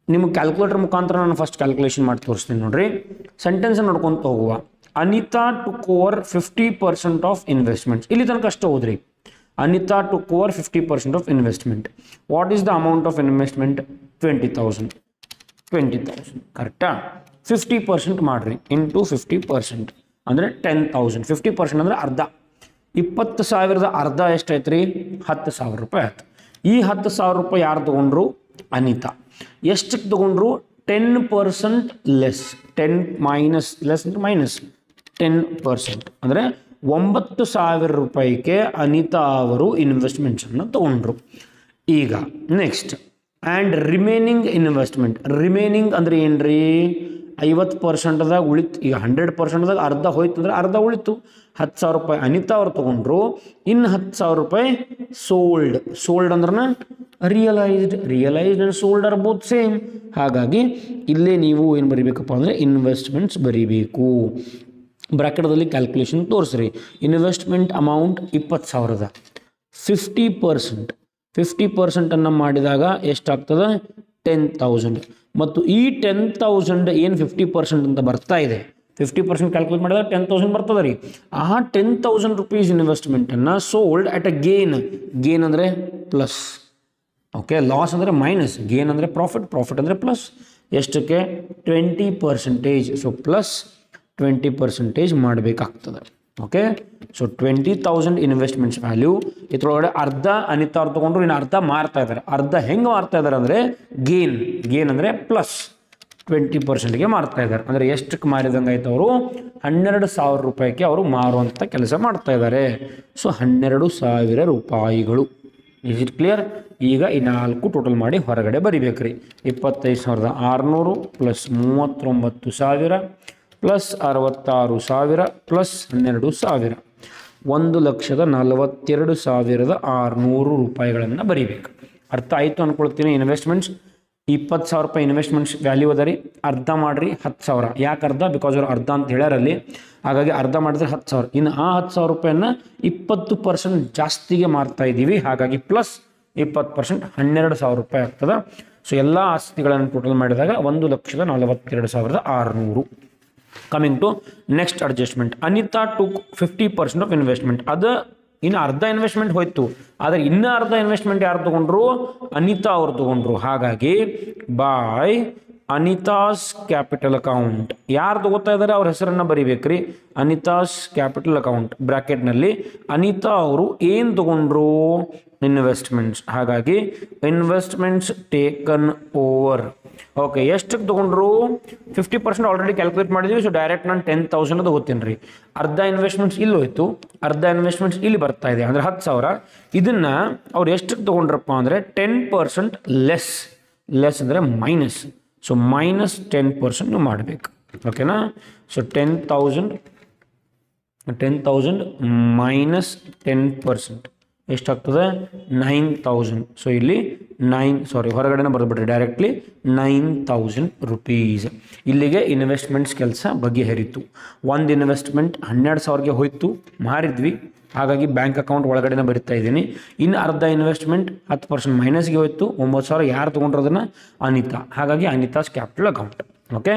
ನಿಮಗೆ ಕ್ಯಾಲ್ಕುಲೇಟರ್ ಮುಖಾಂತರ ನಾನು ಫಸ್ಟ್ ಕ್ಯಾಲ್ಕುಲೇಷನ್ ಮಾಡಿ ತೋರಿಸ್ತೀನಿ ನೋಡ್ರಿ. ಸೆಂಟೆನ್ಸ್ ನೋಡ್ಕೊತ ಹೋಗುವ. Anita took over 50% of investments. ಇಲ್ಲಿ ತನಕ ಅಷ್ಟು ಹೋದ್ರಿ. Anita took over 50% of investment. What is the amount of investment? 20,000. ಕರೆಕ್ಟಾ? 50% ಮಾಡ್ರಿ ಇಂಟು 50% ಅಂದರೆ 10,000. 50% ಅಂದರೆ ಅರ್ಧ. 20,000ದ ಅರ್ಧ ಎಷ್ಟಾಯ್ತು ರೀ? 10,000 ರೂಪಾಯಿ ಆಯ್ತು. ಈ 10,000 ರೂಪಾಯಿ ಯಾರು ತೊಗೊಂಡ್ರು? ಅನಿತಾ. ಎಷ್ಟಕ್ಕೆ ತೊಗೊಂಡ್ರು? 10% ಲೆಸ್. 10 ಮೈನಸ್ ಲೆಸ್ ಅಂದರೆ ಮೈನಸ್ 10% ಅಂದರೆ 9,000 ರೂಪಾಯಿಗೆ ಅನಿತಾ ಅವರು ಇನ್ವೆಸ್ಟ್ಮೆಂಟ್ಸನ್ನು ತೊಗೊಂಡ್ರು. ಈಗ next and remaining investment. Remaining ಅಂದರೆ ಏನ್ರಿ? 50%ದಾಗ ಉಳಿತು. ಈಗ 100%ದಾಗ ಅರ್ಧ ಹೋಯ್ತು ಅಂದರೆ ಅರ್ಧ ಉಳಿತು. 10,000 ರೂಪಾಯಿ ಅನಿತಾ ಅವ್ರು ತೊಗೊಂಡ್ರು. ಇನ್ನು 10,000 ರೂಪಾಯಿ ಸೋಲ್ಡ್ ಅಂದ್ರೆ realised and sold are both same. ಹಾಗಾಗಿ ಇಲ್ಲೇ ನೀವು ಏನು ಬರೀಬೇಕಪ್ಪ ಅಂದರೆ ಇನ್ವೆಸ್ಟ್ಮೆಂಟ್ಸ್ ಬರೀಬೇಕು. ಬ್ರ್ಯಾಕೆಟ್ದಲ್ಲಿ ಕ್ಯಾಲ್ಕುಲೇಷನ್ ತೋರಿಸ್ರಿ. Investment amount 20,000. 50%ಅನ್ನು ಮಾಡಿದಾಗ ಎಷ್ಟಾಗ್ತದೆ? 10,000. ಮತ್ತು ಈ 10,000 ಏನು 50% ಅಂತ ಬರ್ತಾ ಇದೆ, 50% ಕ್ಯಾಲ್ಕುಲೇಟ್ ಮಾಡಿದಾಗ 10,000 ಬರ್ತದೆ ರೀ. ಆ 10,000 ರೂಪೀಸ್ ಇನ್ವೆಸ್ಟ್ಮೆಂಟನ್ನು ಸೋಲ್ಡ್ ಅಟ್ ಅ ಗೇನ್ ಅಂದರೆ ಪ್ಲಸ್. ಓಕೆ, ಲಾಸ್ ಅಂದರೆ ಮೈನಸ್, ಗೇನ್ ಅಂದರೆ ಪ್ರಾಫಿಟ್ ಅಂದರೆ ಪ್ಲಸ್. ಎಷ್ಟಕ್ಕೆ? 20%. ಸೊ ಪ್ಲಸ್ 20% ಮಾಡಬೇಕಾಗ್ತದೆ. Okay, so 20,000 investments value. ಇದರೊಳಗಡೆ ಅರ್ಧ ಅನಿತಾ ಅವ್ರು ತೊಗೊಂಡ್ರು, ಇನ್ನು ಅರ್ಧ ಮಾರ್ತಾ ಇದ್ದಾರೆ. ಅರ್ಧ ಹೆಂಗೆ ಮಾರ್ತಾ ಇದ್ದಾರೆ ಅಂದರೆ ಗೇನ್ ಅಂದರೆ ಪ್ಲಸ್ 20%ಗೆ ಮಾರ್ತಾ ಇದ್ದಾರೆ. ಅಂದರೆ ಎಷ್ಟಕ್ಕೆ ಮಾರಿದಂಗೆ ಆಯ್ತು? ಅವರು 12,000 ರೂಪಾಯಿಗೆ ಅವರು ಮಾರುವಂಥ ಕೆಲಸ ಮಾಡ್ತಾ ಇದ್ದಾರೆ. ಸೊ 12,000 ರೂಪಾಯಿಗಳು. Is it clear? ಈಗ ಈ 4 ಟೋಟಲ್ ಮಾಡಿ ಹೊರಗಡೆ ಬರಿಬೇಕ್ರಿ. 25,600 ಪ್ಲಸ್ 39,000 ಪ್ಲಸ್ 66,000 ಪ್ಲಸ್ 12,000 1,42,600 ರೂಪಾಯಿಗಳನ್ನು ಬರಿಬೇಕು. ಅರ್ಥ ಆಯಿತು ಅನ್ಕೊಳ್ತೀನಿ. ಇನ್ವೆಸ್ಟ್ಮೆಂಟ್ಸ್ 20,000 ರೂಪಾಯಿ ಇನ್ವೆಸ್ಟ್ಮೆಂಟ್ಸ್ ವ್ಯಾಲ್ಯೂ ಅದ ರೀ. ಅರ್ಧ ಮಾಡಿರಿ 10,000. ಯಾಕೆ ಅರ್ಧ? ಬಿಕಾಸ್ ಅವ್ರು ಅರ್ಧ ಅಂತ ಹೇಳ್ಯಾರಲ್ಲಿ, ಹಾಗಾಗಿ ಅರ್ಧ ಮಾಡಿದ್ರೆ 10,000. ಇನ್ನು ಆ 10,000 ರೂಪಾಯಿನ 20% ಜಾಸ್ತಿಗೆ ಮಾರ್ತಾ ಇದ್ದೀವಿ, ಹಾಗಾಗಿ ಪ್ಲಸ್ 20% 12,000 ರೂಪಾಯಿ ಆಗ್ತದೆ. ಸೊ ಎಲ್ಲ ಆಸ್ತಿಗಳನ್ನು ಟೋಟಲ್ ಮಾಡಿದಾಗ 1,42,600. Coming to next adjustment. Anita took 50% of investment. ಅದು ಇನ್ನು ಅರ್ಧ ಇನ್ವೆಸ್ಟ್ಮೆಂಟ್ ಹೋಯ್ತು, ಆದರೆ ಇನ್ನೂ ಅರ್ಧ ಇನ್ವೆಸ್ಟ್ಮೆಂಟ್ ಯಾರು ತೊಗೊಂಡ್ರು? ಅನಿತಾ ಅವ್ರು ತೊಗೊಂಡ್ರು. ಹಾಗಾಗಿ ಬಾಯ್ ಅನಿತಾಸ್ ಕ್ಯಾಪಿಟಲ್ ಅಕೌಂಟ್. ಯಾರು ತಗೋತಾ ಇದ್ದಾರೆ ಅವ್ರ ಹೆಸರನ್ನು ಬರಿಬೇಕ್ರಿ. ಅನಿತಾಸ್ ಕ್ಯಾಪಿಟಲ್ ಅಕೌಂಟ್ ಬ್ರ್ಯಾಕೆಟ್ನಲ್ಲಿ ಅನಿತಾ ಅವರು ಏನು ತಗೊಂಡ್ರು? ಇನ್ವೆಸ್ಟ್ಮೆಂಟ್ಸ್. ಹಾಗಾಗಿ ಇನ್ವೆಸ್ಟ್ಮೆಂಟ್ಸ್ ಟೇಕನ್ ಓವರ್. ಓಕೆ, ಎಷ್ಟಕ್ಕೆ ತೊಗೊಂಡ್ರು? 50% ಆಲ್ರೆಡಿ ಕ್ಯಾಲ್ಕುಲೇಟ್ ಮಾಡಿದ್ವಿ. ಸೊ ಡೈರೆಕ್ಟ್ ನಾನು 10,000 ತಗೋತೀನಿ ರೀ. ಅರ್ಧ ಇನ್ವೆಸ್ಟ್ಮೆಂಟ್ಸ್ ಇಲ್ಲಿ ಹೋಯ್ತು, ಅರ್ಧ ಇನ್ವೆಸ್ಟ್ಮೆಂಟ್ಸ್ ಇಲ್ಲಿ ಬರ್ತಾ ಇದೆ, ಅಂದರೆ 10,000. ಇದನ್ನು ಅವ್ರು ಎಷ್ಟಕ್ಕೆ ತೊಗೊಂಡ್ರಪ್ಪ ಅಂದರೆ 10% ಲೆಸ್. ಲೆಸ್ ಅಂದರೆ ಮೈನಸ್. ಸೊ ಮೈನಸ್ 10% ನೀವು ಮಾಡಬೇಕು. ಓಕೆನಾ? ಸೊ 10,000 ಮೈನಸ್ 10% ಎಷ್ಟಾಗ್ತದೆ? 9,000. ಸೊ ಇಲ್ಲಿ ಹೊರಗಡೆನ ಬರೆದ್ಬಿಟ್ರಿ ಡೈರೆಕ್ಟ್ಲಿ 9,000 ರೂಪೀಸ್. ಇಲ್ಲಿಗೆ ಇನ್ವೆಸ್ಟ್ಮೆಂಟ್ಸ್ ಕೆಲಸ ಬಗೆಹರಿತು. ಒಂದು ಇನ್ವೆಸ್ಟ್ಮೆಂಟ್ 12,000ಗೆ ಹೋಯ್ತು, ಮಾರಿದ್ವಿ, ಹಾಗಾಗಿ ಬ್ಯಾಂಕ್ ಅಕೌಂಟ್ ಒಳಗಡೆನೇ ಬರಿತಾ ಇದ್ದೀನಿ. ಇನ್ನು ಅರ್ಧ ಇನ್ವೆಸ್ಟ್ಮೆಂಟ್ 10% ಮೈನಸ್ಗೆ ಹೋಯ್ತು, 9,000 ಯಾರು ತೊಗೊಂಡ್ರದನ್ನು? ಅನಿತಾ. ಹಾಗಾಗಿ ಅನಿತಾಸ್ ಕ್ಯಾಪಿಟಲ್ ಅಕೌಂಟ್. ಓಕೆ,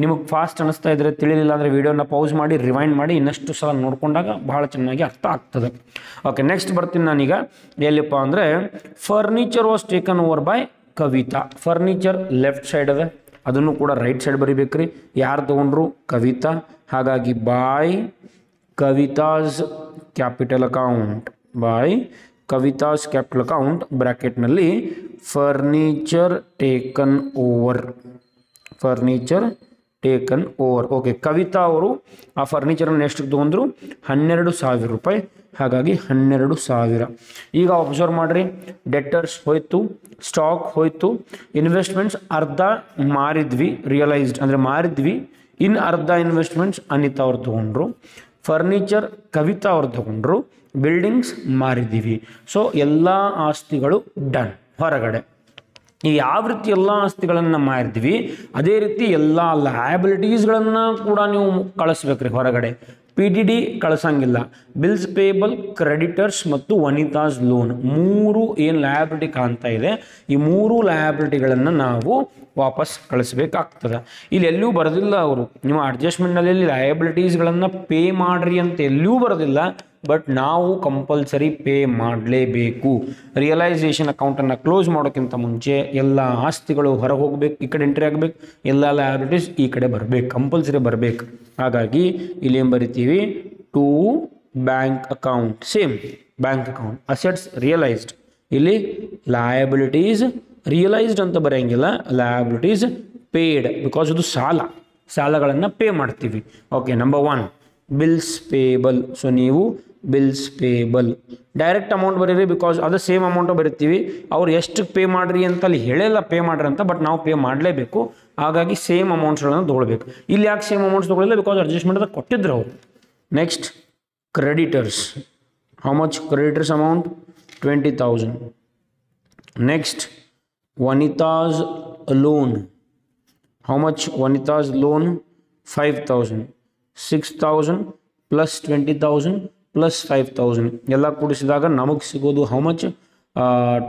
ನಿಮಗೆ ಫಾಸ್ಟ್ ಅನ್ನಿಸ್ತಾ ಇದ್ದರೆ, ತಿಳಿಲಿಲ್ಲ ಅಂದರೆ ವಿಡಿಯೋನ ಪೌಸ್ ಮಾಡಿ ರಿವೈಂಡ್ ಮಾಡಿ ಇನ್ನಷ್ಟು ಸಲ ನೋಡಿಕೊಂಡಾಗ ಭಾಳ ಚೆನ್ನಾಗಿ ಅರ್ಥ ಆಗ್ತದೆ. ಓಕೆ, ನೆಕ್ಸ್ಟ್ ಬರ್ತೀನಿ ನಾನೀಗ. ಎಲ್ಲಿಪ್ಪ ಅಂದರೆ furniture was taken over by Kavita. Furniture left side ಅದ, ಅದನ್ನು ಕೂಡ ರೈಟ್ ಸೈಡ್ ಬರಿಬೇಕ್ರಿ. ಯಾರು ತೊಗೊಂಡ್ರು? ಕವಿತಾ. ಹಾಗಾಗಿ by Kavita's capital account. By Kavita's capital account ಬ್ರ್ಯಾಕೆಟ್ನಲ್ಲಿ furniture taken over. Furniture taken over. Okay, Kavita ಅವರು ಆ ಫರ್ನಿಚರನ್ನು ಎಷ್ಟು ತೊಗೊಂಡ್ರು? 12,000 ರೂಪಾಯಿ. ಹಾಗಾಗಿ 12,000. ಈಗ ಅಬ್ಸರ್ವ್ ಮಾಡಿರಿ, ಡೆಟರ್ಸ್ ಹೋಯ್ತು, ಸ್ಟಾಕ್ ಹೋಯ್ತು, ಇನ್ವೆಸ್ಟ್ಮೆಂಟ್ಸ್ ಅರ್ಧ ಮಾರಿದ್ವಿ, ರಿಯಲೈಸ್ಡ್ ಅಂದರೆ ಮಾರಿದ್ವಿ. ಇನ್ನು ಅರ್ಧ ಇನ್ವೆಸ್ಟ್ಮೆಂಟ್ಸ್ ಅನಿತಾ ಅವ್ರು ತೊಗೊಂಡ್ರು, ಫರ್ನಿಚರ್ ಕವಿತಾ ಅವ್ರು ತೊಗೊಂಡ್ರು, ಬಿಲ್ಡಿಂಗ್ಸ್ ಮಾರಿದ್ದೀವಿ. ಸೊ ಎಲ್ಲ ಆಸ್ತಿಗಳು ಡನ್. ಹೊರಗಡೆ ಈ ಯಾವ ರೀತಿ ಎಲ್ಲ ಆಸ್ತಿಗಳನ್ನು ಮಾರಿದ್ವಿ, ಅದೇ ರೀತಿ ಎಲ್ಲ ಲಯಬಿಲಿಟೀಸ್ಗಳನ್ನು ಕೂಡ ನೀವು ಕಳಿಸ್ಬೇಕ್ರಿ ಹೊರಗಡೆ. PDD ಕಳಿಸಂಗಿಲ್ಲ. ಬಿಲ್ಸ್ ಪೇಬಲ್, ಕ್ರೆಡಿಟರ್ಸ್ ಮತ್ತು ವನಿತಾಸ್ ಲೋನ್, 3 ಏನು ಲಯಬಿಲಿಟಿ ಕಾಣ್ತಾ ಇದೆ, ಈ 3 ಲಯಬಿಲಿಟಿಗಳನ್ನು ನಾವು ವಾಪಸ್ ಕಳಿಸ್ಬೇಕಾಗ್ತದೆ. ಇಲ್ಲಿ ಎಲ್ಲೂ ಬರೋದಿಲ್ಲ ಅವರು, ನಿಮ್ಮ ಅಡ್ಜಸ್ಟ್ಮೆಂಟ್ನಲ್ಲಿ ಲಯಬಿಲಿಟೀಸ್ಗಳನ್ನು ಪೇ ಮಾಡಿರಿ ಅಂತ ಎಲ್ಲೂ ಬರೋದಿಲ್ಲ. ಬಟ್ ನಾವು ಕಂಪಲ್ಸರಿ ಪೇ ಮಾಡಲೇಬೇಕು. ರಿಯಲೈಸೇಷನ್ ಅಕೌಂಟನ್ನು ಕ್ಲೋಸ್ ಮಾಡೋಕ್ಕಿಂತ ಮುಂಚೆ ಎಲ್ಲ ಆಸ್ತಿಗಳು ಹೊರಗೆ ಹೋಗ್ಬೇಕು, ಈ ಕಡೆ ಎಂಟ್ರಿ ಆಗಬೇಕು, ಎಲ್ಲ ಲಯಬಿಲಿಟೀಸ್ ಈ ಕಡೆ ಬರಬೇಕು, ಕಂಪಲ್ಸರಿ ಬರಬೇಕು. ಹಾಗಾಗಿ ಇಲ್ಲಿ ಏನು ಬರಿತೀವಿ? To bank account. Same bank account. Assets realised. ಇಲ್ಲಿ ಲಯಬಿಲಿಟೀಸ್ ರಿಯಲೈಸ್ಡ್ ಅಂತ ಬರೆಯಂಗಿಲ್ಲ, ಲಯಬಿಲಿಟೀಸ್ ಪೇಯ್ಡ್, ಬಿಕಾಸ್ ಇದು ಸಾಲಗಳನ್ನು ಪೇ ಮಾಡ್ತೀವಿ. Okay, number 1 bills payable. So ನೀವು ಬಿಲ್ಸ್ ಪೇಬಲ್ ಡೈರೆಕ್ಟ್ ಅಮೌಂಟ್ ಬರೀರಿ, ಬಿಕಾಸ್ ಅದು ಸೇಮ್ ಅಮೌಂಟ್ ಬರಿತೀವಿ. ಅವ್ರು ಎಷ್ಟು ಪೇ ಮಾಡಿರಿ ಅಂತ ಅಲ್ಲಿ ಹೇಳಿಲ್ಲ ಪೇ ಮಾಡ್ರಿ ಅಂತ, ಬಟ್ ನಾವು ಪೇ ಮಾಡಲೇಬೇಕು. ಹಾಗಾಗಿ ಸೇಮ್ ಅಮೌಂಟ್ಸ್ಗಳನ್ನು ತೊಗೊಳ್ಬೇಕು. ಇಲ್ಲಿ ಯಾಕೆ ಸೇಮ್ ಅಮೌಂಟ್ಸ್ ತೊಗೊಳ್ಳಿಲ್ಲ? ಬಿಕಾಸ್ ಅಡ್ಜಸ್ಟ್ಮೆಂಟ್ ಅದ ಕೊಟ್ಟಿದ್ರು ಅವರು. Next creditors. How much creditors amount? 20,000. Next Vanita's loan. How much Vanita's loan? 5,000. 6,000 plus 20,000 plus 5,000 ಎಲ್ಲ ಕೂಡಿಸಿದಾಗ ನಮಗೆ ಸಿಗೋದು how much?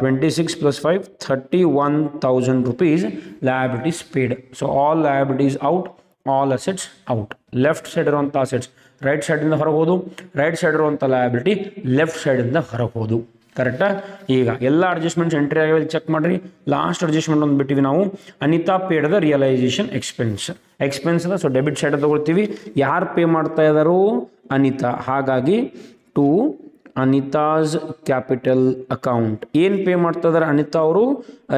26 plus 5 31,000 rupees liabilities paid. So all liabilities out, all assets out. Left side ಇರುವಂಥ assets right ಸೈಡಿಂದ ಹೊರಗೆ ಹೋದು, ರೈಟ್ ಸೈಡ್ ಇರುವಂಥ liability left ಸೈಡಿಂದ ಹೊರಗೆ ಹೋದು. ಕರೆಕ್ಟಾ? ಈಗ ಎಲ್ಲ ಅಡ್ಜಸ್ಟ್ಮೆಂಟ್ಸ್ ಎಂಟ್ರಿ ಆಗಿವೆ ಚೆಕ್ ಮಾಡಿರಿ. ಲಾಸ್ಟ್ ಅಡ್ಜಸ್ಟ್ಮೆಂಟ್ ಒಂದು ಬಿಟ್ಟಿವಿ ನಾವು. ಅನಿತಾ ಪೇಯ್ಡ್ ರಿಯಲೈಸೇಷನ್ ಎಕ್ಸ್ಪೆನ್ಸ್ ಅದ. ಸೊ ಡೆಬಿಟ್ ಸೈಡ್ ತಗೊಳ್ತೀವಿ. ಯಾರು ಪೇ ಮಾಡ್ತಾ ಇದ್ದಾರೋ? ಅನಿತಾ. ಹಾಗಾಗಿ ಟು ಅನಿತಾಸ್ ಕ್ಯಾಪಿಟಲ್ ಅಕೌಂಟ್. ಏನು ಪೇ ಮಾಡ್ತಾ ಇದ್ದಾರೆ ಅನಿತಾ ಅವರು?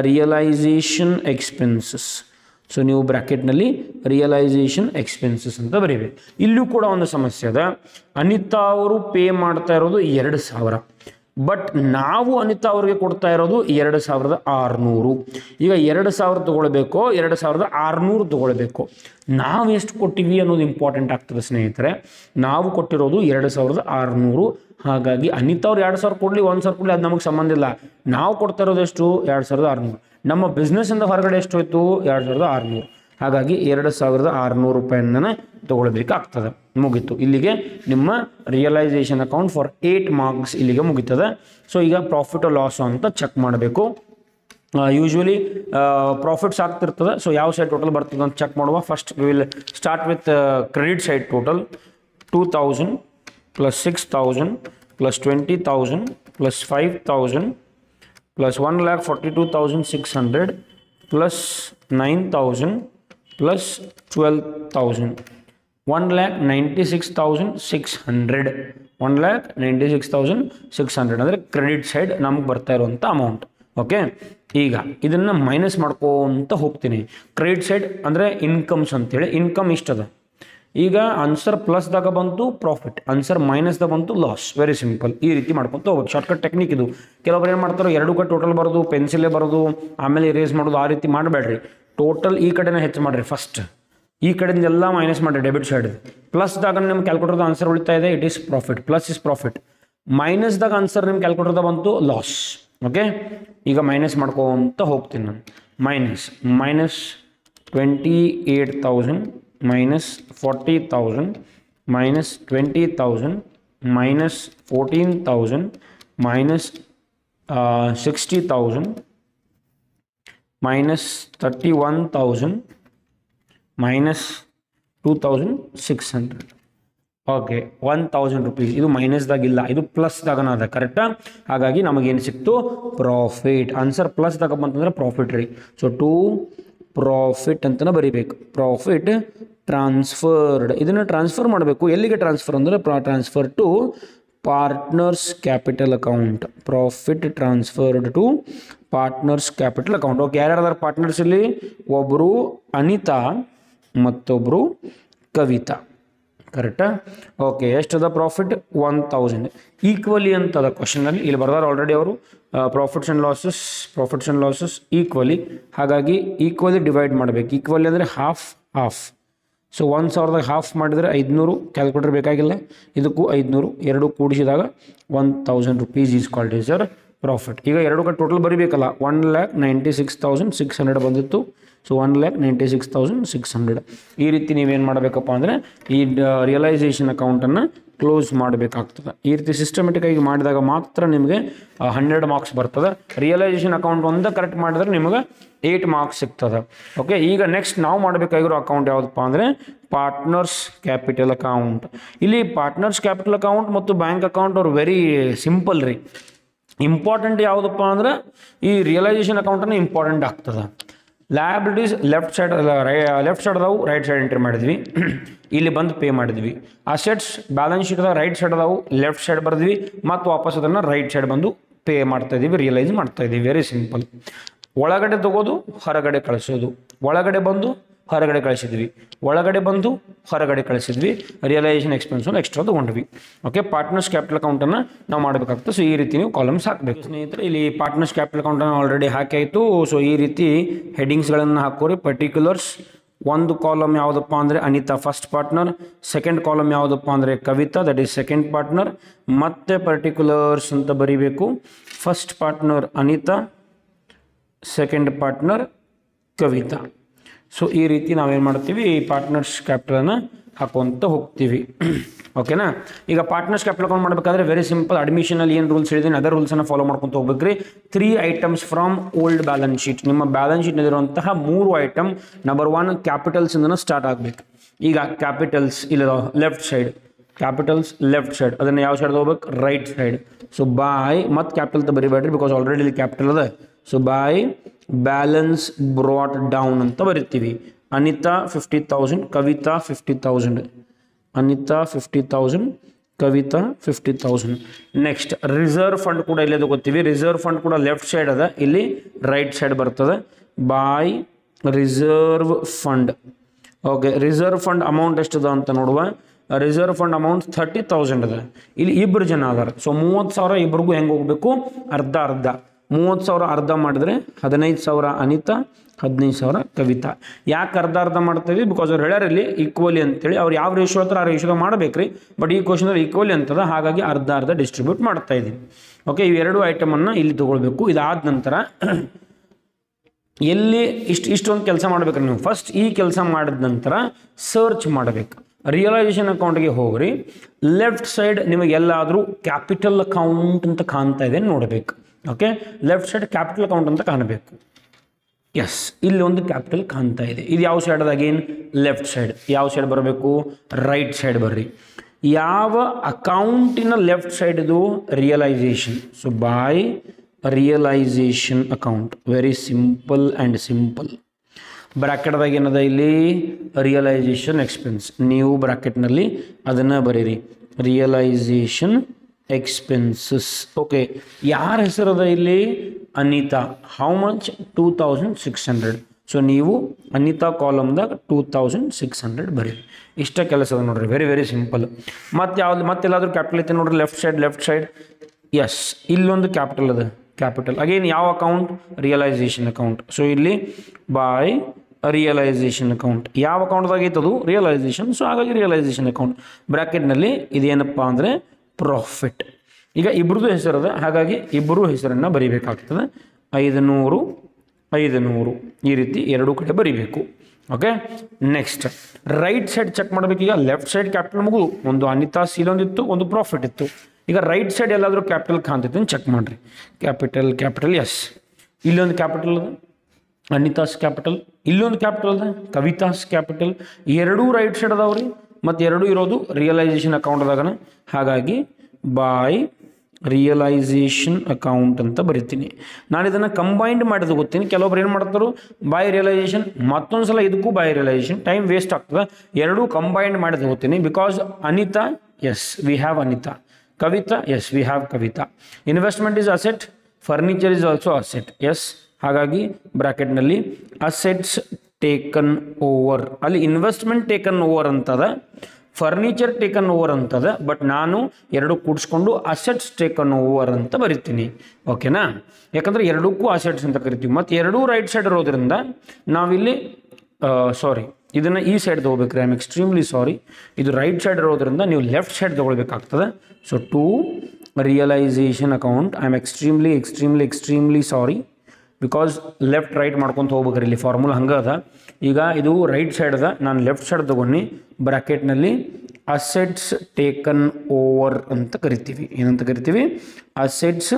Realisation expenses. ಸೊ ನೀವು ಬ್ರ್ಯಾಕೆಟ್ನಲ್ಲಿ ರಿಯಲೈಸೇಷನ್ ಎಕ್ಸ್ಪೆನ್ಸಸ್ ಅಂತ ಬರೀಬೇಕು. ಇಲ್ಲೂ ಕೂಡ ಒಂದು ಸಮಸ್ಯೆ ಅದ. ಅನಿತಾ ಅವರು ಪೇ ಮಾಡ್ತಾ ಇರೋದು 2,000. ಬಟ್ ನಾವು ಅನಿತಾ ಅವ್ರಿಗೆ ಕೊಡ್ತಾ ಇರೋದು 2600. ಈಗ 2000 ತೊಗೊಳ್ಬೇಕು, 2600 ತೊಗೊಳ್ಬೇಕು. ನಾವು ಎಷ್ಟು ಕೊಟ್ಟಿವಿ ಅನ್ನೋದು ಇಂಪಾರ್ಟೆಂಟ್ ಆಗ್ತದೆ ಸ್ನೇಹಿತರೆ. ನಾವು ಕೊಟ್ಟಿರೋದು 2600. ಹಾಗಾಗಿ ಅನಿತಾ ಅವ್ರು 2000 ಕೊಡಲಿ 1000 ಕೊಡಲಿ ಅದು ನಮಗೆ ಸಂಬಂಧ ಇಲ್ಲ. ನಾವು ಕೊಡ್ತಾ ಇರೋದು ಎಷ್ಟು? 2600. ನಮ್ಮ ಬಿಸ್ನೆಸ್ಸಿಂದ ಹೊರಗಡೆ ಎಷ್ಟು ಹೋಯ್ತು? 2600. ಹಾಗಾಗಿ 2600 ರೂಪಾಯಿನ ತೊಗೊಳ್ಬೇಕಾಗ್ತದೆ. ಮುಗೀತು. ಇಲ್ಲಿಗೆ ನಿಮ್ಮ ರಿಯಲೈಸೇಷನ್ ಅಕೌಂಟ್ ಫಾರ್ 8 ಮಾರ್ಕ್ಸ್ ಇಲ್ಲಿಗೆ ಮುಗೀತದೆ. ಸೊ ಈಗ ಪ್ರಾಫಿಟ್ ಲಾಸ್ ಅಂತ ಚೆಕ್ ಮಾಡಬೇಕು. ಯೂಶ್ವಲಿ ಪ್ರಾಫಿಟ್ಸ್ ಆಗ್ತಿರ್ತದೆ. ಸೊ ಯಾವ ಸೈಡ್ ಟೋಟಲ್ ಬರ್ತದೆ ಅಂತ ಚೆಕ್ ಮಾಡುವ. First we will start with credit side. Total 2000 plus 6000 plus 20,000 plus 5,000 plus 1,42,600 plus 9,000 plus 12,000 1,96,600 1,96,600 ಅಂದರೆ ಕ್ರೆಡಿಟ್ ಸೈಡ್ ನಮ್ಗೆ ಬರ್ತಾ ಇರುವಂಥ ಅಮೌಂಟ್. ಓಕೆ, ಈಗ ಇದನ್ನು ಮೈನಸ್ ಮಾಡ್ಕೊಂತ ಹೋಗ್ತೀನಿ. ಕ್ರೆಡಿಟ್ ಸೈಡ್ ಅಂದರೆ ಇನ್ಕಮ್ಸ್ ಅಂತೇಳಿ. ಇನ್ಕಮ್ ಇಷ್ಟದ. ಈಗ ಆನ್ಸರ್ ಪ್ಲಸ್ದಾಗ ಬಂತು ಪ್ರಾಫಿಟ್, ಆನ್ಸರ್ ಮೈನಸ್ದಾಗ ಬಂತು ಲಾಸ್. Very simple. ಈ ರೀತಿ ಮಾಡ್ಕೊತ ಹೋಗ್ಬೇಕು. ಶಾರ್ಟ್ಕಟ್ ಟೆಕ್ನಿಕ್ ಇದು. ಕೆಲವೊಬ್ರು ಏನು ಮಾಡ್ತಾರೋ ಎರಡು ಕಡೆ ಟೋಟಲ್ ಬರೋದು, ಪೆನ್ಸಿಲೇ ಬರೋದು, ಆಮೇಲೆ ಇರೇಸ್ ಮಾಡೋದು. ಆ ರೀತಿ ಮಾಡಬೇಡ್ರಿ. ಟೋಟಲ್ ಈ ಕಡೆನೇ ಹೆಚ್ಚು ಮಾಡಿರಿ. ಫಸ್ಟ್ ಈ ಕಡೆಯಿಂದ ಎಲ್ಲ ಮೈನಸ್ ಮಾಡಿರಿ. ಡೆಬಿಟ್ ಸೈಡ್ ಪ್ಲಸ್ದಾಗ ನಿಮ್ಮ ಕ್ಯಾಲ್ಕುಲೇಟರ್ದ ಆನ್ಸರ್ ಉಳಿತಾ ಇದೆ, it is profit. Plus is profit. ಮೈನಸ್ದಾಗ ಆನ್ಸರ್ ನಿಮ್ಮ ಕ್ಯಾಲ್ಕುಲೇಟರ್ದ ಬಂತು ಲಾಸ್. ಓಕೆ, ಈಗ ಮೈನಸ್ ಮಾಡ್ಕೊಂತ ಹೋಗ್ತೀನಿ ನಾನು. Minus 28,000 minus 40,000 minus 20,000 minus 14,000 minus 60,000 minus 31,000 minus 2,600. Okay, 1,000 rupees. ಇದು ಮೈನಸ್ದಾಗಿಲ್ಲ, ಇದು ಪ್ಲಸ್ದಾಗನ ಅದ. ಕರೆಕ್ಟಾ? ಹಾಗಾಗಿ ನಮಗೇನು ಸಿಕ್ತು? ಪ್ರಾಫಿಟ್. ಆನ್ಸರ್ ಪ್ಲಸ್ದಾಗ ಬಂತಂದ್ರೆ ಪ್ರಾಫಿಟ್ ರೀ. ಸೊ ಟು ಪ್ರಾಫಿಟ್ ಅಂತಲೇ ಬರೀಬೇಕು. Profit transferred. ಇದನ್ನು ಟ್ರಾನ್ಸ್ಫರ್ ಮಾಡಬೇಕು. ಎಲ್ಲಿಗೆ ಟ್ರಾನ್ಸ್ಫರ್ ಅಂದರೆ transfer to partners capital account. Profit transferred to partners capital account. Okay, ಯಾರ್ಯಾರು ಪಾರ್ಟ್ನರ್ಸ್ ಇಲ್ಲಿ? ಒಬ್ಬರು ಅನಿತಾ, ಮತ್ತೊಬ್ಬರು ಕವಿತಾ. ಕರೆಕ್ಟಾ? Okay, ಎಷ್ಟದ profit? 1,000. ಈಕ್ವಲಿ ಅಂತದ ಕ್ವಶನಲ್ಲಿ ಇಲ್ಲಿ ಬರ್ದಾರೆ ಆಲ್ರೆಡಿ ಅವರು. Profits and losses equally. ಹಾಗಾಗಿ ಈಕ್ವಲಿ ಡಿವೈಡ್ ಮಾಡಬೇಕು. ಈಕ್ವಲಿ ಅಂದರೆ ಹಾಫ್. ಸೊ 1,000ದಾಗ ಹಾಫ್ ಮಾಡಿದರೆ 500. ಕ್ಯಾಲ್ಕುಲೇಟರ್ ಬೇಕಾಗಿಲ್ಲ. ಇದಕ್ಕೂ 500 ಎರಡು ಕೂಡಿಸಿದಾಗ 1,000 rupees is called is your profit. ಈಗ ಎರಡು ಕಡೆ ಟೋಟಲ್ ಬರೀಬೇಕಲ್ಲ. 1,96,600 ಬಂದಿತ್ತು. ಸೊ 1,96,600. ಈ ರೀತಿ ನೀವೇನು ಮಾಡಬೇಕಪ್ಪ ಅಂದರೆ ಈ ರಿಯಲೈಸೇಷನ್ ಅಕೌಂಟನ್ನು ಕ್ಲೋಸ್ ಮಾಡಬೇಕಾಗ್ತದೆ. ಈ ರೀತಿ ಸಿಸ್ಟಮೆಟಿಕ್ಕಾಗಿ ಮಾಡಿದಾಗ ಮಾತ್ರ ನಿಮಗೆ 100 ಮಾರ್ಕ್ಸ್ ಬರ್ತದೆ. ರಿಯಲೈಸೇಷನ್ ಅಕೌಂಟ್ ಒಂದೇ ಕರೆಕ್ಟ್ ಮಾಡಿದ್ರೆ ನಿಮಗೆ 8 ಮಾರ್ಕ್ಸ್ ಸಿಗ್ತದೆ. ಓಕೆ, ಈಗ ನೆಕ್ಸ್ಟ್ ನಾವು ಮಾಡಬೇಕಾಗಿರೋ ಅಕೌಂಟ್ ಯಾವುದಪ್ಪ ಅಂದರೆ ಪಾರ್ಟ್ನರ್ಸ್ ಕ್ಯಾಪಿಟಲ್ ಅಕೌಂಟ್. ಇಲ್ಲಿ ಪಾರ್ಟ್ನರ್ಸ್ ಕ್ಯಾಪಿಟಲ್ ಅಕೌಂಟ್ ಮತ್ತು ಬ್ಯಾಂಕ್ ಅಕೌಂಟ್ ಅವ್ರು ವೆರಿ ಸಿಂಪಲ್ ರೀ. ಇಂಪಾರ್ಟೆಂಟ್ ಯಾವುದಪ್ಪ ಅಂದ್ರೆ ಈ ರಿಯಲೈಸೇಷನ್ ಅಕೌಂಟನ್ನು ಇಂಪಾರ್ಟೆಂಟ್ ಆಗ್ತದೆ. ಲಯಬಿಲಿಟೀಸ್ ಲೆಫ್ಟ್ ಸೈಡ್ ಅದಾವು, ರೈಟ್ ಸೈಡ್ ಎಂಟ್ರಿ ಮಾಡಿದ್ವಿ. ಇಲ್ಲಿ ಬಂದು ಪೇ ಮಾಡಿದ್ವಿ. Assets balance sheet right side ಅದಾವು, ಲೆಫ್ಟ್ ಸೈಡ್ ಬರೆದ್ವಿ. ಮತ್ತು ವಾಪಸ್ ಅದನ್ನು ರೈಟ್ ಸೈಡ್ ಬಂದು ಪೇ ಮಾಡ್ತಾ ಇದ್ದೀವಿ, ರಿಯಲೈಸ್ ಮಾಡ್ತಾ ಇದ್ದೀವಿ. Very simple. ಒಳಗಡೆ ತಗೋದು, ಹೊರಗಡೆ ಕಳಿಸೋದು. ಒಳಗಡೆ ಬಂದು ಹೊರಗಡೆ ಕಳಿಸಿದ್ವಿ, ಒಳಗಡೆ ಬಂದು ಹೊರಗಡೆ ಕಳಿಸಿದ್ವಿ. ರಿಯಲೈಸೇಷನ್ ಎಕ್ಸ್ಪೆನ್ಸನ್ನು ಎಕ್ಸ್ಟ್ರಾ ತೊಗೊಂಡ್ವಿ. ಓಕೆ, ಪಾರ್ಟ್ನರ್ಸ್ ಕ್ಯಾಪಿಟಲ್ ಅಕೌಂಟನ್ನು ನಾವು ಮಾಡಬೇಕಾಗ್ತದೆ. ಸೊ ಈ ರೀತಿ ನೀವು ಕಾಲಮ್ಸ್ ಹಾಕಬೇಕು ಸ್ನೇಹಿತರೆ. ಇಲ್ಲಿ ಪಾರ್ಟ್ನರ್ಸ್ ಕ್ಯಾಪಿಟಲ್ ಅಕೌಂಟನ್ನು ಆಲ್ರೆಡಿ ಹಾಕಾಯಿತು. ಸೊ ಈ ರೀತಿ ಹೆಡಿಂಗ್ಸ್ಗಳನ್ನು ಹಾಕೋರಿ. ಪರ್ಟಿಕ್ಯುಲರ್ಸ್. ಒಂದು ಕಾಲಮ್ ಯಾವುದಪ್ಪ ಅಂದರೆ Anita first partner, second column ಯಾವುದಪ್ಪ ಅಂದರೆ Kavita, that is second partner. ಮತ್ತೆ ಪರ್ಟಿಕ್ಯುಲರ್ಸ್ ಅಂತ ಬರೀಬೇಕು. First partner Anita, second partner Kavita. So ಈ ರೀತಿ ನಾವೇನು ಮಾಡ್ತೀವಿ, ಈ ಪಾರ್ಟ್ನರ್ಸ್ ಕ್ಯಾಪಿಟಲನ್ನು ಹಾಕೊಂತ ಹೋಗ್ತೀವಿ. ಓಕೆನಾ? ಈಗ ಪಾರ್ಟ್ನರ್ಸ್ ಕ್ಯಾಪಿಟಲ್ ಅಕೌಂಟ್ ಮಾಡಬೇಕಾದ್ರೆ ವೆರಿ ಸಿಂಪಲ್. ಅಡ್ಮಿಷನಲ್ಲಿ ಏನು ರೂಲ್ಸ್ ಹೇಳಿದ್ದೀನಿ ಅದರ್ ರೂಲ್ಸನ್ನು ಫಾಲೋ ಮಾಡ್ಕೊತ ಹೋಗ್ಬೇಕ್ರಿ. 3 items from old balance sheet. ನಿಮ್ಮ ಬ್ಯಾಲೆನ್ಸ್ ಶೀಟ್ನಲ್ಲಿರುವಂತಹ 3 ಐಟಮ್. ನಂಬರ್ 1 ಕ್ಯಾಪಿಟಲ್ಸಿಂದ ಸ್ಟಾರ್ಟ್ ಆಗಬೇಕು. ಈಗ ಕ್ಯಾಪಿಟಲ್ಸ್ ಇಲ್ಲ left side, capitals left side. ಅದನ್ನು ಯಾವ ಸೈಡ್ ಹೋಗ್ಬೇಕು? Right side. ಸೊ ಬಾಯ್ ಮತ್ತು ಕ್ಯಾಪಿಟಲ್ ಅಂತ ಬರಿಬೇಡ್ರಿ, ಬಿಕಾಸ್ ಆಲ್ರೆಡಿ ಇಲ್ಲಿ ಕ್ಯಾಪಿಟಲ್ ಅದ. So by balance brought down ಅಂತ ಬರಿತೀವಿ. Anita 50,000, Kavita 50,000. Anita 50,000, Kavita 50,000. Next reserve fund ಕೂಡ ಇಲ್ಲೇ ತಗೋತೀವಿ. ರಿಸರ್ವ್ ಫಂಡ್ ಕೂಡ ಲೆಫ್ಟ್ ಸೈಡ್ ಅದ, ಇಲ್ಲಿ ರೈಟ್ ಸೈಡ್ ಬರ್ತದೆ. By reserve fund. Okay, reserve fund amount ಎಷ್ಟದ ಅಂತ ನೋಡುವ. ರಿಸರ್ವ್ ಫಂಡ್ ಅಮೌಂಟ್ 30,000 ಅದ. ಇಲ್ಲಿ ಇಬ್ಬರು ಜನ ಅದಾರ. ಸೊ 30,000 ಇಬ್ಬರಿಗೂ ಹೆಂಗೆ ಹೋಗಬೇಕು, ಅರ್ಧ ಅರ್ಧ. 30,000 ಅರ್ಧ ಮಾಡಿದ್ರೆ 15,000 ಅನಿತಾ, 15,000 ಕವಿತಾ. ಯಾಕೆ ಅರ್ಧ ಅರ್ಧ ಮಾಡ್ತೀವಿ, ಬಿಕಾಸ್ ಅವ್ರು ಹೇಳ್ಯಾರ ಇಲ್ಲಿ ಈಕ್ವಲಿ ಅಂತೇಳಿ. ಅವ್ರು ಯಾವ ರೇಷಿಯೋ ಹತ್ರ ಆ ರೇಷಿಯೋ ಮಾಡ್ಬೇಕ್ರಿ. ಬಟ್ ಈ ಕ್ವಶನಲ್ಲಿ ಈಕ್ವಲಿ ಅಂತದ, ಹಾಗಾಗಿ ಅರ್ಧ ಅರ್ಧ ಡಿಸ್ಟ್ರಿಬ್ಯೂಟ್ ಮಾಡ್ತಾ ಇದ್ದೀವಿ. ಓಕೆ, ಇವೆರಡು ಐಟಮನ್ನು ಇಲ್ಲಿ ತೊಗೊಳ್ಬೇಕು. ಇದಾದ ನಂತರ ಎಲ್ಲಿ ಇಷ್ಟೊಂದು ಕೆಲಸ ಮಾಡ್ಬೇಕ್ರಿ ನೀವು. ಫಸ್ಟ್ ಈ ಕೆಲಸ ಮಾಡಿದ ನಂತರ ಸರ್ಚ್ ಮಾಡಬೇಕು. ರಿಯಲೈಸೇಷನ್ ಅಕೌಂಟ್ಗೆ ಹೋಗ್ರಿ. ಲೆಫ್ಟ್ ಸೈಡ್ ನಿಮಗೆ ಎಲ್ಲಾದರೂ ಕ್ಯಾಪಿಟಲ್ ಅಕೌಂಟ್ ಅಂತ ಕಾಣ್ತಾ ಇದೆ ನೋಡಬೇಕು. Okay, left side capital account ಅಂತ ಕಾಣಬೇಕು. ಎಸ್, ಇಲ್ಲಿ ಒಂದು ಕ್ಯಾಪಿಟಲ್ ಕಾಣ್ತಾ ಇದೆ. ಇದು ಯಾವ ಸೈಡ್ ಅದಾಗೇನು, ಲೆಫ್ಟ್ ಸೈಡ್. ಯಾವ ಸೈಡ್ ಬರಬೇಕು, ರೈಟ್ ಸೈಡ್ ಬರ್ರಿ. ಯಾವ ಅಕೌಂಟಿನ ಲೆಫ್ಟ್ ಸೈಡ್ ಇದು, realisation. So by realisation account. Very simple and simple. ಬ್ರ್ಯಾಕೆಟ್ದಾಗ ಏನದ ಇಲ್ಲಿ, ರಿಯಲೈಸೇಷನ್ ಎಕ್ಸ್ಪೆನ್ಸ್. ನೀವು ಬ್ರ್ಯಾಕೆಟ್ನಲ್ಲಿ ಅದನ್ನು ಬರೀರಿ, ರಿಯಲೈಸೇಷನ್ ಎಕ್ಸ್ಪೆನ್ಸಸ್. ಓಕೆ, ಯಾರ ಹೆಸರದ ಇಲ್ಲಿ, ಅನಿತಾ. How much, 2,600. ಸೊ ನೀವು ಅನಿತಾ ಕಾಲಮ್ದಾಗ 2,600 ಬರೀರಿ. ಇಷ್ಟ ಕೆಲಸ ಅದ ನೋಡ್ರಿ. Very very simple. ಮತ್ತು ಯಾವ್ದು ಮತ್ತೆಲ್ಲಾದರೂ ಕ್ಯಾಪಿಟಲ್ ಐತೆ ನೋಡ್ರಿ, ಲೆಫ್ಟ್ ಸೈಡ್. ಎಸ್, ಇಲ್ಲೊಂದು ಕ್ಯಾಪಿಟಲ್ ಅದ. ಕ್ಯಾಪಿಟಲ್ ಅಗೇನ್ ಯಾವ ಅಕೌಂಟ್, ರಿಯಲೈಸೇಷನ್ ಅಕೌಂಟ್. ಸೊ ಇಲ್ಲಿ ಬೈ ರಿಯಲೈಸೇಷನ್ ಅಕೌಂಟ್. ಯಾವ ಅಕೌಂಟ್ದಾಗ ಐತದು, ರಿಯಲೈಸೇಷನ್. ಸೊ ಹಾಗಾಗಿ ರಿಯಲೈಸೇಷನ್ ಅಕೌಂಟ್. ಬ್ರ್ಯಾಕೆಟ್ನಲ್ಲಿ ಇದೇನಪ್ಪ ಅಂದರೆ ಪ್ರಾಫಿಟ್. ಈಗ ಇಬ್ಬರದು ಹೆಸರದ, ಹಾಗಾಗಿ ಇಬ್ಬರು ಹೆಸರನ್ನು ಬರೀಬೇಕಾಗ್ತದೆ. 500 500 ಈ ರೀತಿ ಎರಡೂ ಕಡೆ ಬರೀಬೇಕು. Okay, next right side check ಮಾಡಬೇಕು. ಈಗ ಲೆಫ್ಟ್ ಸೈಡ್ ಕ್ಯಾಪಿಟಲ್ ಮುಗಿದು, ಒಂದು ಅನಿತಾ ಸೀಲೊಂದಿತ್ತು, ಒಂದು ಪ್ರಾಫಿಟ್ ಇತ್ತು. ಈಗ ರೈಟ್ ಸೈಡ್ ಎಲ್ಲಾದರೂ ಕ್ಯಾಪಿಟಲ್ ಕಾಣ್ತೈತೆ ಅಂತ ಚೆಕ್ ಮಾಡಿರಿ. ಕ್ಯಾಪಿಟಲ್ ಎಸ್, ಇಲ್ಲೊಂದು ಕ್ಯಾಪಿಟಲ್ ಅದ, ಅನಿತಾಸ್ ಕ್ಯಾಪಿಟಲ್. ಇಲ್ಲೊಂದು ಕ್ಯಾಪಿಟಲ್ ಅದ, ಕವಿತಾಸ್ ಕ್ಯಾಪಿಟಲ್. ಎರಡೂ ರೈಟ್ ಸೈಡ್ ಅದಾವ್ರಿ, ಮತ್ತು ಎರಡೂ ಇರೋದು ರಿಯಲೈಸೇಷನ್ ಅಕೌಂಟ್ದಾಗನ. ಹಾಗಾಗಿ ಬೈ ರಿಯಲೈಸೇಷನ್ ಅಕೌಂಟ್ ಅಂತ ಬರಿತೀನಿ. ನಾನು ಇದನ್ನು ಕಂಬೈಂಡ್ ಮಾಡಿದ ಗೊತ್ತೀನಿ. ಕೆಲವೊಬ್ರು ಏನು ಮಾಡ್ತಾರೋ, ಬೈ ರಿಯಲೈಸೇಷನ್, ಮತ್ತೊಂದು ಸಲ ಇದಕ್ಕೂ ಬೈ ರಿಯಲೈಸೇಷನ್, ಟೈಮ್ ವೇಸ್ಟ್ ಆಗ್ತದೆ. ಎರಡೂ ಕಂಬೈಂಡ್ ಮಾಡಿದ ಗೊತ್ತೀನಿ. Because Anita, yes we have Anita. Kavita, yes we have Kavita. Investment is asset, furniture is also asset. Yes, ಹಾಗಾಗಿ ಬ್ರ್ಯಾಕೆಟ್ನಲ್ಲಿ ಅಸೆಟ್ಸ್ ಟೇಕನ್ ಓವರ್. ಅಲ್ಲಿ ಇನ್ವೆಸ್ಟ್ಮೆಂಟ್ ಟೇಕನ್ ಓವರ್ ಅಂತದ, ಫರ್ನಿಚರ್ ಟೇಕನ್ ಓವರ್ ಅಂತದ. ಬಟ್ ನಾನು ಎರಡು ಕೂಡಿಸ್ಕೊಂಡು ಅಸೆಟ್ಸ್ ಟೇಕನ್ ಓವರ್ ಅಂತ ಬರಿತೀನಿ. ಓಕೆನಾ, ಯಾಕಂದರೆ ಎರಡಕ್ಕೂ ಅಸೆಟ್ಸ್ ಅಂತ ಕರಿತೀವಿ. ಮತ್ತು ಎರಡೂ ರೈಟ್ ಸೈಡ್ ಇರೋದ್ರಿಂದ ನಾವಿಲ್ಲಿ ಇದನ್ನು ಈ ಸೈಡ್ ತೊಗೋಬೇಕ್ರಿ. I am extremely sorry. ಇದು ರೈಟ್ ಸೈಡ್ ಇರೋದ್ರಿಂದ ನೀವು ಲೆಫ್ಟ್ ಸೈಡ್ ತೊಗೊಳ್ಬೇಕಾಗ್ತದೆ. So to realisation account, I am extremely sorry. Because left right ಮಾಡ್ಕೊತ ಹೋಗ್ಬೇಕ್ರಿ. ಇಲ್ಲಿ ಫಾರ್ಮುಲಾ ಹಂಗೆ ಅದ. ಈಗ ಇದು ರೈಟ್ ಸೈಡ್ ಅದ, ನಾನು ಲೆಫ್ಟ್ ಸೈಡ್ ತೊಗೊಂಡು ಬ್ರ್ಯಾಕೆಟ್ನಲ್ಲಿ ಅಸೆಟ್ಸ್ ಟೇಕನ್ ಓವರ್ ಅಂತ ಕರಿತೀವಿ. ಏನಂತ ಕರಿತೀವಿ, assets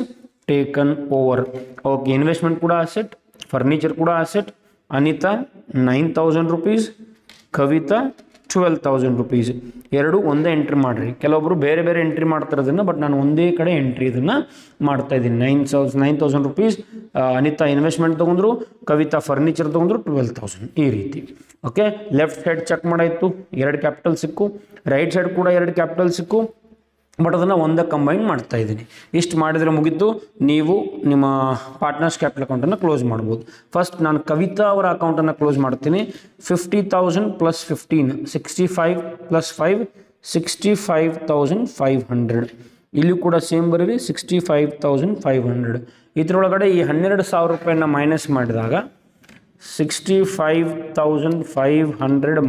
taken over. Okay, investment ಕೂಡ ಅಸೆಟ್, ಫರ್ನಿಚರ್ ಕೂಡ asset. Anita 9,000 rupees, Kavita 12,000 rupees. ಎರಡು ಒಂದೇ ಎಂಟ್ರಿ ಮಾಡಿರಿ. ಕೆಲವೊಬ್ಬರು ಬೇರೆ ಬೇರೆ ಎಂಟ್ರಿ ಮಾಡ್ತಾರೆ ಅದನ್ನು, ಬಟ್ ನಾನು ಒಂದೇ ಕಡೆ ಎಂಟ್ರಿ ಇದನ್ನು ಮಾಡ್ತಾ ಇದ್ದೀನಿ. 9,000 rupees ಅನಿತಾ ಇನ್ವೆಸ್ಟ್ಮೆಂಟ್ ತೊಗೊಂಡ್ರು, ಕವಿತಾ ಫರ್ನಿಚರ್ ತೊಗೊಂಡ್ರು 12,000. ಈ ರೀತಿ. ಓಕೆ, ಲೆಫ್ಟ್ ಸೈಡ್ ಚೆಕ್ ಮಾಡಾಯಿತು, 2 ಕ್ಯಾಪಿಟಲ್ ಸಿಕ್ಕು. ರೈಟ್ ಸೈಡ್ ಕೂಡ 2 ಕ್ಯಾಪಿಟಲ್ ಸಿಕ್ಕು. ಬಟ್ ಅದನ್ನು ಒಂದೇ ಕಂಬೈನ್ ಮಾಡ್ತಾ ಇದ್ದೀನಿ. ಇಷ್ಟು ಮಾಡಿದರೆ ಮುಗಿತು, ನೀವು ನಿಮ್ಮ ಪಾರ್ಟ್ನರ್ಸ್ ಕ್ಯಾಪಿಟಲ್ ಅಕೌಂಟನ್ನು ಕ್ಲೋಸ್ ಮಾಡ್ಬೋದು. ಫಸ್ಟ್ ನಾನು ಕವಿತಾ ಅವರ ಅಕೌಂಟನ್ನು ಕ್ಲೋಸ್ ಮಾಡ್ತೀನಿ. 50,000 + 15, 65 + 5, 65,500. ಇಲ್ಲಿ ಕೂಡ ಸೇಮ್ ಬರೀರಿ, 65,500. ಇದರೊಳಗಡೆ ಈ 12,000 ರೂಪಾಯಿನ ಮೈನಸ್ ಮಾಡಿದಾಗ 65,500 -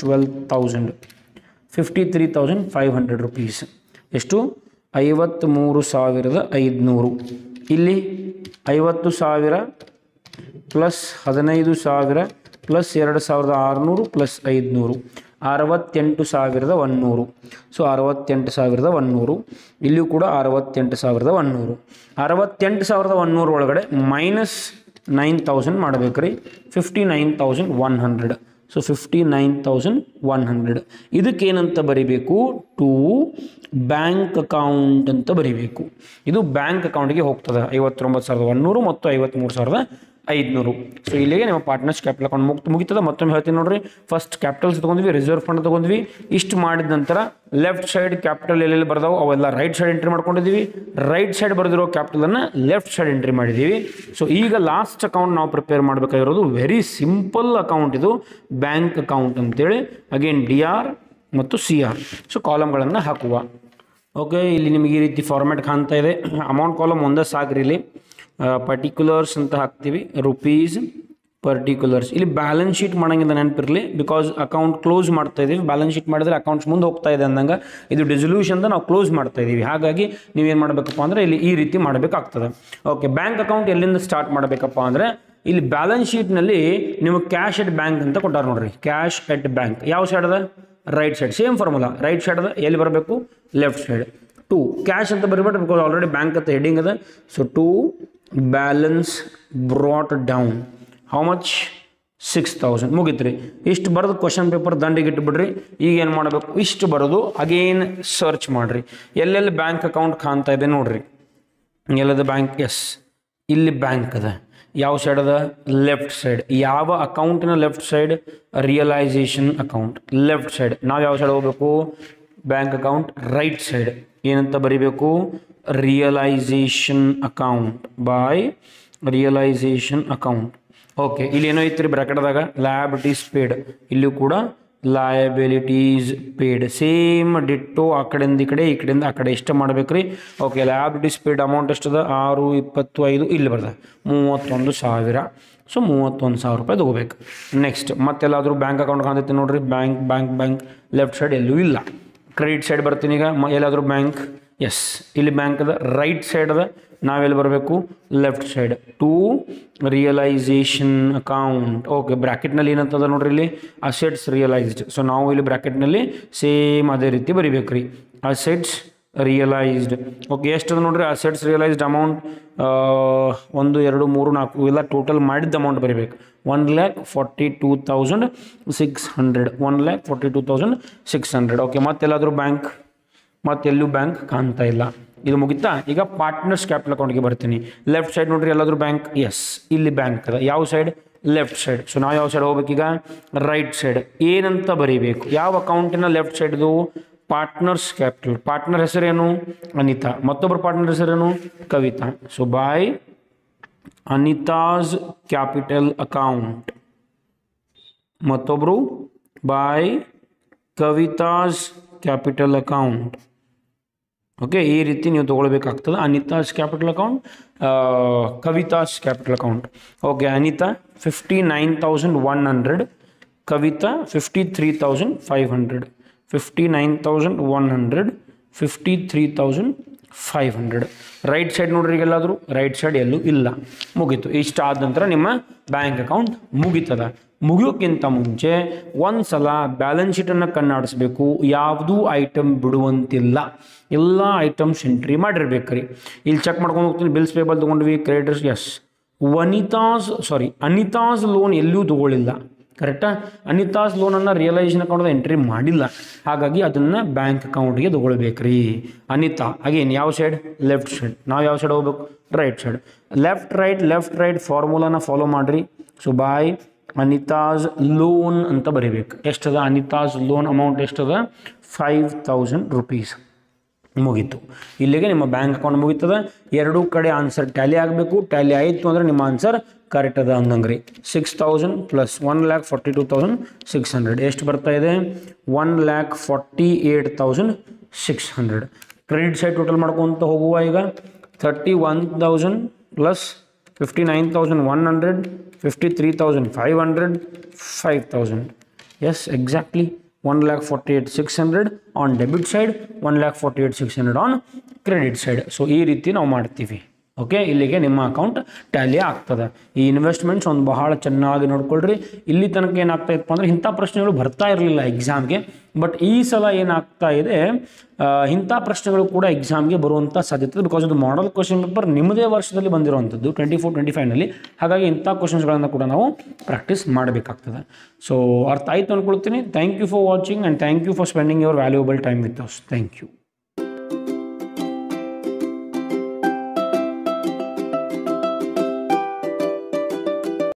12,000, 53,500 rupees. ಎಷ್ಟು, 53,500. ಇಲ್ಲಿ 50,000 + 15,000 + 2,600 + 500, 68,100. ಸೊ 68,100. ಇಲ್ಲಿಯೂ ಕೂಡ 68,100. 68,100 ಒಳಗಡೆ -9,000 ಮಾಡಬೇಕು ರೀ. 59,100. ಸೊ 59,100. ಇದಕ್ಕೇನಂತ ಬರಿಬೇಕು, ಟು ಬ್ಯಾಂಕ್ ಅಕೌಂಟ್ ಅಂತ ಬರಿಬೇಕು. ಇದು ಬ್ಯಾಂಕ್ ಅಕೌಂಟ್ಗೆ ಹೋಗ್ತದೆ. 59,100 ಮತ್ತು 53,500. ಸೊ ಇಲ್ಲಿಗೆ ನಿಮ್ಮ ಪಾರ್ಟ್ನರ್ಸ್ ಕ್ಯಾಪಿಟಲ್ ಅಕೌಂಟ್ ಮುಗಿತದೆ. ಮತ್ತೊಮ್ಮೆ ಹೇಳ್ತೀನಿ ನೋಡ್ರಿ. ಫಸ್ಟ್ ಕ್ಯಾಪಿಟಲ್ಸ್ ತೊಗೊಂಡ್ವಿ, ರಿಸರ್ವ್ ಫಂಡ್ ತೊಗೊಂಡ್ವಿ. ಇಷ್ಟು ಮಾಡಿದ ನಂತರ ಲೆಫ್ಟ್ ಸೈಡ್ ಕ್ಯಾಪಿಟಲ್ ಎಲ್ಲೆಲ್ಲಿ ಬರ್ದಾವೆ ಅವೆಲ್ಲ ರೈಟ್ ಸೈಡ್ ಎಂಟ್ರಿ ಮಾಡ್ಕೊಂಡಿದ್ದೀವಿ. ರೈಟ್ ಸೈಡ್ ಬರೆದಿರೋ ಕ್ಯಾಪಿಟಲನ್ನು ಲೆಫ್ಟ್ ಸೈಡ್ ಎಂಟ್ರಿ ಮಾಡಿದ್ದೀವಿ. ಸೊ ಈಗ ಲಾಸ್ಟ್ ಅಕೌಂಟ್ ನಾವು ಪ್ರಿಪೇರ್ ಮಾಡಬೇಕಾಗಿರೋದು ವೆರಿ ಸಿಂಪಲ್ ಅಕೌಂಟ್. ಇದು ಬ್ಯಾಂಕ್ ಅಕೌಂಟ್ ಅಂತೇಳಿ. ಅಗೇನ್ DR ಮತ್ತು CR. ಸೊ ಕಾಲಮ್ಗಳನ್ನು ಹಾಕುವ. ಓಕೆ, ಇಲ್ಲಿ ನಿಮಗೆ ಈ ರೀತಿ ಫಾರ್ಮ್ಯಾಟ್ ಕಾಣ್ತಾ ಇದೆ. ಅಮೌಂಟ್ ಕಾಲಮ್ ಒಂದೇ ಸಾಕ್ರಿ. ಇಲ್ಲಿ ಪರ್ಟಿಕ್ಯುಲರ್ಸ್ ಅಂತ ಹಾಕ್ತೀವಿ, ರುಪೀಸ್ ಪರ್ಟಿಕ್ಯುಲರ್ಸ್. ಇಲ್ಲಿ ಬ್ಯಾಲೆನ್ಸ್ ಶೀಟ್ ಮಾಡೋಂಗಿಂದ ನೆನಪಿರಲಿ, ಬಿಕಾಸ್ ಅಕೌಂಟ್ ಕ್ಲೋಸ್ ಮಾಡ್ತಾ ಇದ್ದೀವಿ. ಬ್ಯಾಲೆನ್ಸ್ ಶೀಟ್ ಮಾಡಿದ್ರೆ ಅಕೌಂಟ್ಸ್ ಮುಂದೆ ಹೋಗ್ತಾ ಇದೆ ಅಂದಂಗೆ, ಇದು ಡಿಸಲ್ಯೂಷನ್ದ ನಾವು ಕ್ಲೋಸ್ ಮಾಡ್ತಾ ಇದ್ದೀವಿ. ಹಾಗಾಗಿ ನೀವೇನು ಮಾಡಬೇಕಪ್ಪ ಅಂದರೆ ಇಲ್ಲಿ ಈ ರೀತಿ ಮಾಡಬೇಕಾಗ್ತದೆ. ಓಕೆ, ಬ್ಯಾಂಕ್ ಅಕೌಂಟ್ ಎಲ್ಲಿಂದ ಸ್ಟಾರ್ಟ್ ಮಾಡಬೇಕಪ್ಪ ಅಂದರೆ ಇಲ್ಲಿ ಬ್ಯಾಲೆನ್ಸ್ ಶೀಟ್ನಲ್ಲಿ ನಿಮಗೆ ಕ್ಯಾಶ್ ಎಟ್ ಬ್ಯಾಂಕ್ ಅಂತ ಕೊಟ್ಟಾರೆ ನೋಡ್ರಿ. ಕ್ಯಾಶ್ ಎಟ್ ಬ್ಯಾಂಕ್ ಯಾವ ಸೈಡ್ ಅದ? Right side. Same formula, right side ಅದ. ಎಲ್ಲಿ ಬರಬೇಕು? Left side. ಟು ಕ್ಯಾಶ್ ಅಂತ ಬರಿಬೇಡ್ರಿ, ಬಿಕಾಸ್ ಆಲ್ರೆಡಿ ಬ್ಯಾಂಕ್ ಅಂತ ಹೆಡಿಂಗ್ ಅದ. So to balance brought down how much? 6,000. ಮುಗಿತ್ರಿ. ಇಷ್ಟು ಬರೋದು ಕ್ವಶನ್ ಪೇಪರ್ ದಂಡಿಗೆ ಇಟ್ಬಿಡ್ರಿ. ಈಗ ಏನು ಮಾಡಬೇಕು? ಇಷ್ಟು ಬರೋದು ಅಗೇನ್ ಸರ್ಚ್ ಮಾಡಿರಿ. ಎಲ್ಲೆಲ್ಲಿ ಬ್ಯಾಂಕ್ ಅಕೌಂಟ್ ಕಾಣ್ತಾ ಇದೆ ನೋಡ್ರಿ. ಎಲ್ಲದ ಬ್ಯಾಂಕ್? ಎಸ್, ಇಲ್ಲಿ ಬ್ಯಾಂಕ್ ಅದ. ಯಾವ ಸೈಡ್ ಅದ? Left side. ಯಾವ ಅಕೌಂಟಿನ left side? Realisation account left side. ನಾವು ಯಾವ ಸೈಡ್ ಹೋಗ್ಬೇಕು? Bank account right side. ಏನಂತ ಬರಿಬೇಕು? Realisation account by realisation account. Okay, ಇಲ್ಲಿ ಏನೋ ಐತ್ರಿ ಬ್ರಾಕೆಟ್ದಾಗ? Liabilities paid. ಇಲ್ಲೂ ಕೂಡ ಲಯಬಿಲಿಟೀಸ್ ಪೇಡ್. ಸೇಮ್ ಡಿಟ್ಟೋ, ಆ ಕಡೆಯಿಂದ ಈ ಕಡೆ, ಈ ಕಡೆಯಿಂದ ಆ ಕಡೆ ಇಷ್ಟ ಮಾಡ್ಬೇಕ್ರಿ. ಓಕೆ, ಲಯಬಿಲಿಟೀಸ್ ಪೇಡ್ ಅಮೌಂಟ್ ಎಷ್ಟದ? 625. ಇಲ್ಲಿ ಬರ್ತದೆ 31,000. ಸೊ 31,000 ರೂಪಾಯಿ ತಗೋಬೇಕು. ನೆಕ್ಸ್ಟ್ ಮತ್ತೆಲ್ಲಾದರೂ ಬ್ಯಾಂಕ್ ಅಕೌಂಟ್ ಕಾಣ್ತೈತಿ ನೋಡ್ರಿ. Bank bank bank left side ಎಲ್ಲೂ ಇಲ್ಲ. ಕ್ರೆಡಿಟ್ ಸೈಡ್ ಬರ್ತೀನಿ ಈಗ. ಎಲ್ಲಾದರೂ ಬ್ಯಾಂಕ್? ಎಸ್, ಇಲ್ಲಿ ಬ್ಯಾಂಕ್ ಅದ. ರೈಟ್ ಸೈಡ್ ಅದ. ನಾವೆಲ್ಲಿ ಬರಬೇಕು? Left side. To realisation account. Okay, ಬ್ರ್ಯಾಕೆಟ್ನಲ್ಲಿ ಏನಂತದ ನೋಡ್ರಿ ಇಲ್ಲಿ? Assets realised. ಸೊ ನಾವು ಇಲ್ಲಿ ಬ್ರ್ಯಾಕೆಟ್ನಲ್ಲಿ ಸೇಮ್ ಅದೇ ರೀತಿ ಬರಿಬೇಕು ರೀ. Assets realised. ಓಕೆ, ಎಷ್ಟದ ನೋಡ್ರಿ? ಅಸೆಟ್ಸ್ ರಿಯಲೈಸ್ಡ್ ಅಮೌಂಟ್ 1 2 3 4 ಇಲ್ಲ ಟೋಟಲ್ ಮಾಡಿದ ಅಮೌಂಟ್ ಬರೀಬೇಕು. 1,42,600. 1,42,600. ಓಕೆ, ಮತ್ತೆಲ್ಲಾದರೂ ಬ್ಯಾಂಕ್? ಮತ್ತೆಲ್ಲೂ ಬ್ಯಾಂಕ್ ಕಾಣ್ತಾ ಇಲ್ಲ. ಇದು ಮುಗಿತಾ? ಈಗ ಪಾರ್ಟ್ನರ್ಸ್ ಕ್ಯಾಪಿಟಲ್ ಅಕೌಂಟ್ಗೆ ಬರ್ತೀನಿ. ಲೆಫ್ಟ್ ಸೈಡ್ ನೋಡ್ರಿ. ಎಲ್ಲಾದರೂ ಬ್ಯಾಂಕ್? ಎಸ್, ಇಲ್ಲಿ ಬ್ಯಾಂಕ್ ಅದ. ಯಾವ ಸೈಡ್? Left side. ಸೊ ನಾವು ಯಾವ ಸೈಡ್ ಹೋಗ್ಬೇಕೀಗ? Right side. ಏನಂತ ಬರೀಬೇಕು? ಯಾವ ಅಕೌಂಟಿನ ಲೆಫ್ಟ್ ಸೈಡ್ದು? Partners capital. ಪಾರ್ಟ್ನರ್ ಹೆಸರೇನು? ಅನಿತಾ. ಮತ್ತೊಬ್ಬರ ಪಾರ್ಟ್ನರ್ ಹೆಸರೇನು? Kavita. So by Anita's capital account. ಮತ್ತೊಬ್ಬರು by Kavita's capital account. Okay, ಈ ರೀತಿ ನೀವು ತೊಗೊಳ್ಬೇಕಾಗ್ತದೆ. Anita's capital account, Kavita's capital account. Okay, Anita 59,100, Kavita 53,500. 59,100, 53,500. Right side ನೋಡ್ರಿ. ಈಗೆಲ್ಲಾದರೂ ರೈಟ್ ಸೈಡ್ ಎಲ್ಲೂ ಇಲ್ಲ. ಮುಗೀತು. ಇಷ್ಟ ಆದ ನಂತರ ನಿಮ್ಮ ಬ್ಯಾಂಕ್ ಅಕೌಂಟ್ ಮುಗೀತದ. ಮುಗಿಯೋಕ್ಕಿಂತ ಮುಂಚೆ ಒಂದು ಸಲ ಬ್ಯಾಲೆನ್ಸ್ ಶೀಟನ್ನು ಕಣ್ಣಾಡಿಸ್ಬೇಕು. ಯಾವುದೂ ಐಟಮ್ ಬಿಡುವಂತಿಲ್ಲ. ಎಲ್ಲ ಐಟಮ್ಸ್ ಎಂಟ್ರಿ ಮಾಡಿರ್ಬೇಕ್ರಿ. ಇಲ್ಲಿ ಚೆಕ್ ಮಾಡ್ಕೊಂಡು ಹೋಗ್ತೀನಿ. ಬಿಲ್ಸ್ ಪೇಬಲ್ ತೊಗೊಂಡ್ವಿ. ಕ್ರೆಡಿಟರ್ಸ್? ಎಸ್. ಅನಿತಾಸ್ ಲೋನ್ ಎಲ್ಲೂ ತೊಗೊಳ್ಳಿಲ್ಲ. ಕರೆಕ್ಟಾ? ಅನಿತಾಸ್ ಲೋನನ್ನು ರಿಯಲೈಸೇಷನ್ ಅಕೌಂಟ್ ಎಂಟ್ರಿ ಮಾಡಿಲ್ಲ. ಹಾಗಾಗಿ ಅದನ್ನು ಬ್ಯಾಂಕ್ ಅಕೌಂಟ್ಗೆ ತೊಗೊಳ್ಬೇಕ್ರಿ. ಅನಿತಾ ಅಗೇನ್ ಯಾವ ಸೈಡ್? Left side. ನಾವು ಯಾವ ಸೈಡ್ ಹೋಗ್ಬೇಕು? Right side. ಲೆಫ್ಟ್ ರೈಟ್ ಫಾರ್ಮುಲಾನ ಫಾಲೋ ಮಾಡಿರಿ. ಸೊ ಬಾಯ್ ಅನಿತಾಸ್ ಲೋನ್ ಅಂತ ಬರೀಬೇಕು. ಎಷ್ಟದ? ಅನಿತಾಸ್ ಲೋನ್ ಅಮೌಂಟ್ ಎಷ್ಟದ? 5,000 ರೂಪೀಸ್. ಮುಗೀತು. ಇಲ್ಲಿಗೆ ನಿಮ್ಮ ಬ್ಯಾಂಕ್ ಅಕೌಂಟ್ ಮುಗೀತದ. ಎರಡೂ ಕಡೆ ಆನ್ಸರ್ ಟ್ಯಾಲಿ ಆಗಬೇಕು. ಟ್ಯಾಲಿ ಆಯಿತು ಅಂದರೆ ನಿಮ್ಮ ಆನ್ಸರ್ ಕರೆಕ್ಟ್ ಅದ ಅಂದಂಗ್ರಿ. 6,000 ಪ್ಲಸ್ 1,42,600 ಎಷ್ಟು ಬರ್ತಾ ಇದೆ? 1,48,600. ಕ್ರೆಡಿಟ್ ಸೈಡ್ ಟೋಟಲ್ ಮಾಡ್ಕೊತ ಹೋಗುವ. ಈಗ 31,000 plus 59,100, 53,500, 5,000. Yes, exactly 1,48,600 on debit side, 1,48,600 on credit side. So ಈ ರೀತಿ ನಾವು ಮಾಡ್ತೀವಿ. ಓಕೆ, ಇಲ್ಲಿಗೆ ನಿಮ್ಮ ಅಕೌಂಟ್ ಟ್ಯಾಲಿ ಆಗ್ತದೆ. ಈ ಇನ್ವೆಸ್ಟ್ಮೆಂಟ್ಸ್ ಒಂದು ಬಹಳ ಚೆನ್ನಾಗಿ ನೋಡ್ಕೊಳ್ರಿ. ಇಲ್ಲಿ ತನಕ ಏನಾಗ್ತಾ ಇತ್ತು ಅಂದರೆ ಇಂಥ ಪ್ರಶ್ನೆಗಳು ಬರ್ತಾ ಇರಲಿಲ್ಲ ಎಕ್ಸಾಮ್ಗೆ. ಬಟ್ ಈ ಸಲ ಏನಾಗ್ತಾ ಇದೆ, ಇಂಥ ಪ್ರಶ್ನೆಗಳು ಕೂಡ ಎಕ್ಸಾಮ್ಗೆ ಬರುವಂಥ ಸಾಧ್ಯತೆ. ಬಿಕಾಸ್ ಇದು ಮಾಡಲ್ ಕ್ವಶನ್ ಪೇಪರ್ ನಿಮ್ಮದೇ ವರ್ಷದಲ್ಲಿ ಬಂದಿರುವಂಥದ್ದು 24-25ನಲ್ಲಿ. ಹಾಗಾಗಿ ಇಂಥ ಕ್ವಶನ್ಸ್ಗಳನ್ನು ಕೂಡ ನಾವು ಪ್ರಾಕ್ಟೀಸ್ ಮಾಡಬೇಕಾಗ್ತದೆ. ಸೊ ಅರ್ಥ ಆಯಿತು ಅಂದ್ಕೊಳ್ತೀನಿ. Thank you for watching and thank you for spending your valuable time with us. Thank you.